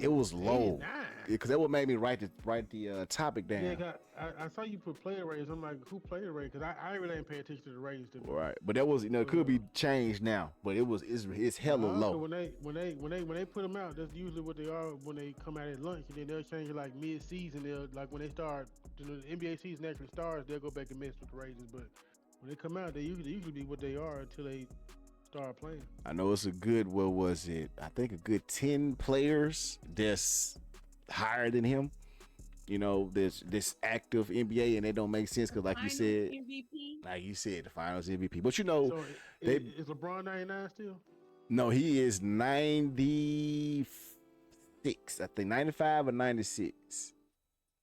It was low. Because that what made me write the topic down. Yeah, I saw you put player ratings. I'm like, who player rating? Because I really ain't pay attention to the ratings. Right, but that was it could be changed now. But it's hella low. When they put them out, that's usually what they are when they come out at lunch, and then they'll change it like mid-season. They'll like when they start, the NBA season actually starts, they'll go back and mess with the ratings. But when they come out, they usually be what they are until they start playing. I know it's a good. What was it? I think a good 10 players that's higher than him. You know, this active NBA, and it don't make sense because, like you said, MVP. like you said, the Finals MVP. But you know, So they is LeBron 99 still? no, he is 96. I think 95 or 96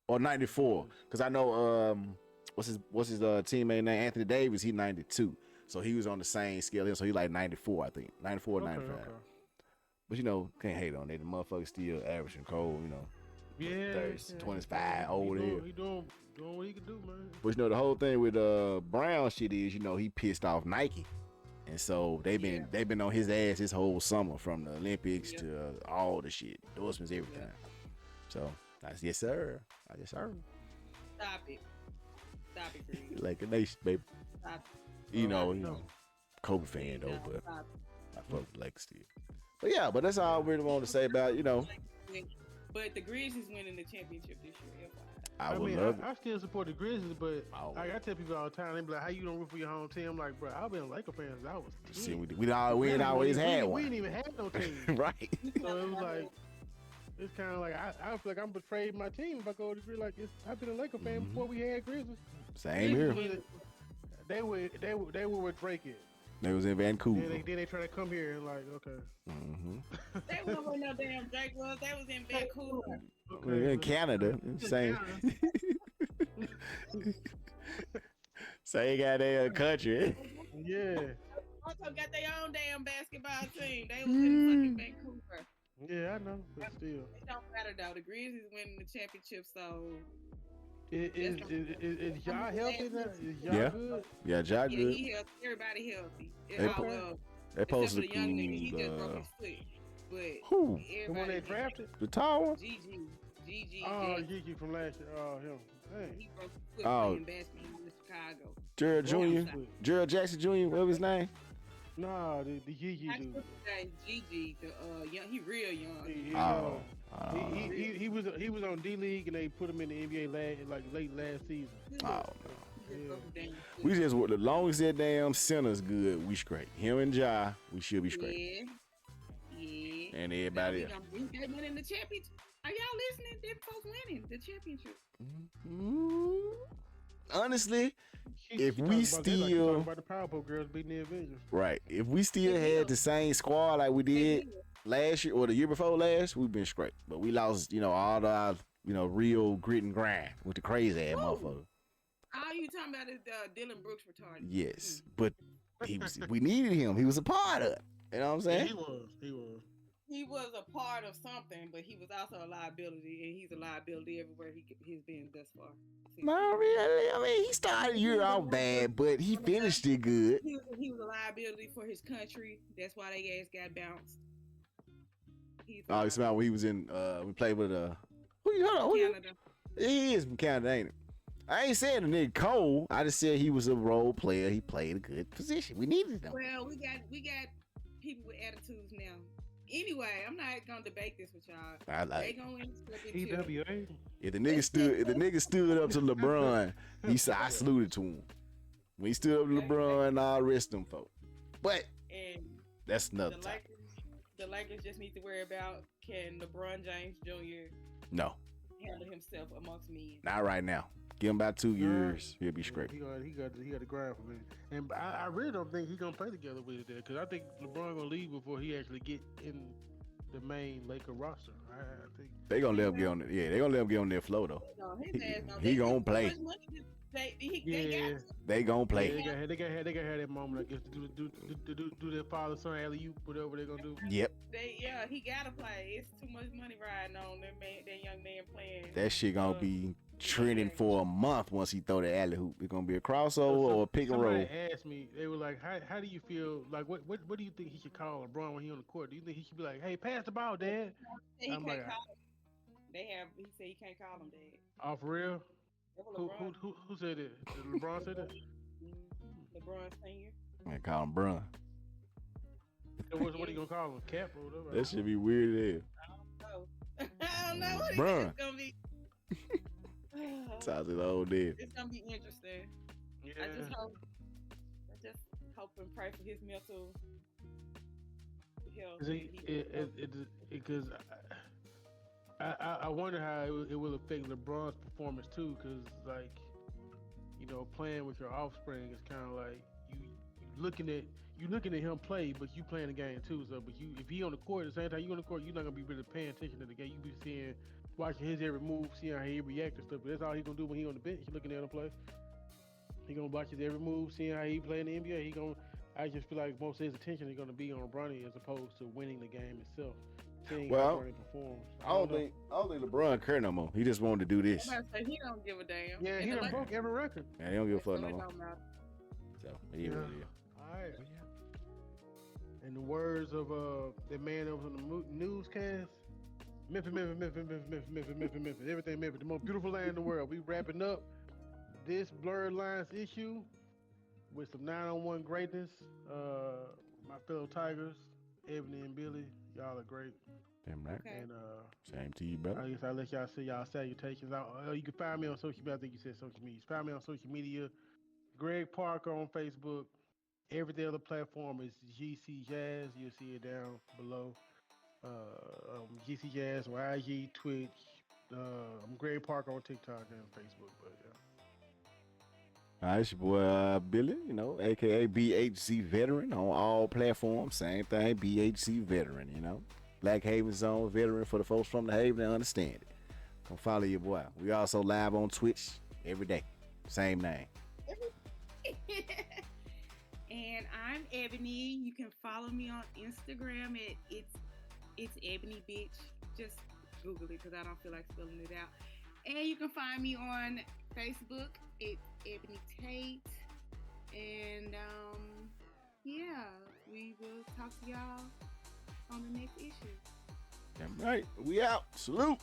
or 94. Because I know what's his teammate name? Anthony Davis. He 92. So he was on the same scale. So he like 94, I think 94 or 95. Okay. But you know, can't hate on it. The motherfucker still averaging cold. You know. Yeah, 30, 25 old here. He doing what he can do, man. But you know, the whole thing with Brown shit is, you know, he pissed off Nike, and so they've been on his ass this whole summer, from the Olympics to all the shit, endorsements, everything. So that's yes sir. Stop it, Greg. Like a nation, baby. Stop it. You know, Kobe fan though, but I fuck with Lakers still. But yeah, but that's all I really want to say about, you know. But the Grizzlies winning the championship this year. I still support the Grizzlies, but I tell people all the time, they be like, "How you don't root for your home team?" I'm like, bro, I've been a Laker fan since I was 10. See, we ain't always had one. We ain't even had no team, right? So it was like, it's kind of like I feel like I'm betrayed my team if I go to Grizzlies. Like I've been a Laker fan before we had Grizzlies. Same here. They were where Drake is. They was in Vancouver. Then they try to come here and like, okay. They wasn't where no damn Drake was. They was in Vancouver. Okay. In Canada. Same. Same goddamn country. Yeah. Also got their own damn basketball team. They was in fucking Vancouver. Yeah, I know, but still. It don't matter though. The Grizzlies winning the championship, so. Is y'all healthy now? Is y'all good? Yeah, y'all good. Yeah, he healthy. Everybody healthy. They posted the young nigga, he just broke his foot. But who? The one they drafted? The tall one? GG. Oh, GG from last year. Oh, him. Dang. He broke his foot playing basketball in Chicago. Gerald Jr. Gerald Jackson Jr. What was his name? Nah, the GG dude. GG, young, he real young. He was on D League and they put him in the NBA late last season. Oh no. Yeah. We just the longest that damn center's good, we straight. Him and Ja, we should be straight. Yeah. And everybody else. They winning the championship. Are y'all listening? Them folks winning the championship. Honestly, if we still about the Powerpuff Girls beating the Avengers, right? If we still had the same squad like we did last year or the year before last, we've been straight. But we lost, all the real grit and grind with the crazy ass motherfucker. All you talking about is Dylan Brooks retarded. Yes, but we needed him. He was a part of it. You know what I'm saying? He was. He was a part of something, but he was also a liability, and he's a liability everywhere he's been thus far. Not really. I mean, he started the year off bad, but he finished it good. He was a liability for his country. That's why they ass got bounced. You smell when he was in. We played with Canada. He is from Canada, ain't it? I ain't saying the nigga cold. I just said he was a role player. He played a good position. We needed him. Well, we got people with attitudes now. Anyway, I'm not gonna debate this with y'all. They gonna win EWA. If the nigga stood up to LeBron, I saluted to him. When he stood up to LeBron, I rest them folks. But that's another time. The Lakers just need to worry about, can LeBron James Jr. handle himself amongst men? Not right now. Give him about 2 years, he'll be straight. He got to grind for me, and I really don't think he's gonna play together with it there, because I think LeBron gonna leave before he actually get in the main Laker roster. I think they gonna let him get on it. Yeah, they gonna let him get on their flow though. He gonna play. They gonna play. They gotta have that moment, I guess, to do their father son alley-oop, whatever they gonna do. Yep. He gotta play. It's too much money riding on that young man playing. That shit gonna be trending for a month once he throw the alley hoop. It's gonna be a crossover or a pick and roll. Somebody asked me, they were like, how do you feel? Like, what do you think he should call LeBron when he on the court? Do you think he should be like, hey, pass the ball, Dad? He can't call him. He said he can't call him Dad. Oh, for real? Who said it? Did LeBron say that? LeBron Senior. I call him Brun. What are you gonna call him? Cap or whatever? That should be weird as hell. I don't know what Brun. it's gonna be. Sounds like the old dude. It's gonna be interesting. Yeah. I just hope and pray for his mental health. Because I wonder how it will affect LeBron's performance too. Because playing with your offspring is kind of like you looking at him play, but you playing the game too. So, but if he on the court at the same time you on the court, you're not gonna be really paying attention to the game. You be watching his every move, seeing how he react and stuff. But that's all he gonna do when he on the bench. You looking at him play. He gonna watch his every move, seeing how he play in the NBA. I just feel like most of his attention is gonna be on Bronny as opposed to winning the game itself. Seeing how Bronny performs. I don't think LeBron care no more. He just wanted to do this. I'm about to say he don't give a damn. Yeah, he done broke every record. Yeah, he don't give a fuck no It more. don't matter. So yeah. All right. In the words of the man over on the newscast, Memphis. Everything Memphis, the most beautiful land in the world. We wrapping up this Blerd Lines issue with some 9-on-1 greatness. My fellow Tigers, Ebony and Billy, y'all are great. Damn right. Okay. And same to you, brother. I guess I'll let y'all say y'all salutations. You can find me on social media. I think you said social media. Find me on social media. Greg Parker on Facebook. Every other platform is GC Jazz. You'll see it down below. GC Jazz on IG, Twitch. I'm Greg Parker on TikTok and Facebook. But yeah. All right, it's your boy Billy, aka BHC Veteran on all platforms. Same thing, BHC Veteran, Black Haven Zone Veteran for the folks from the Haven that understand it. Come follow your boy. We also live on Twitch every day. Same name. And I'm Ebony. You can follow me on Instagram at it's Ebony Bitch. Just Google it because I don't feel like spelling it out. And you can find me on Facebook. It's Ebony Tate. And yeah, we will talk to y'all on the next issue. Damn right. We out. Salute.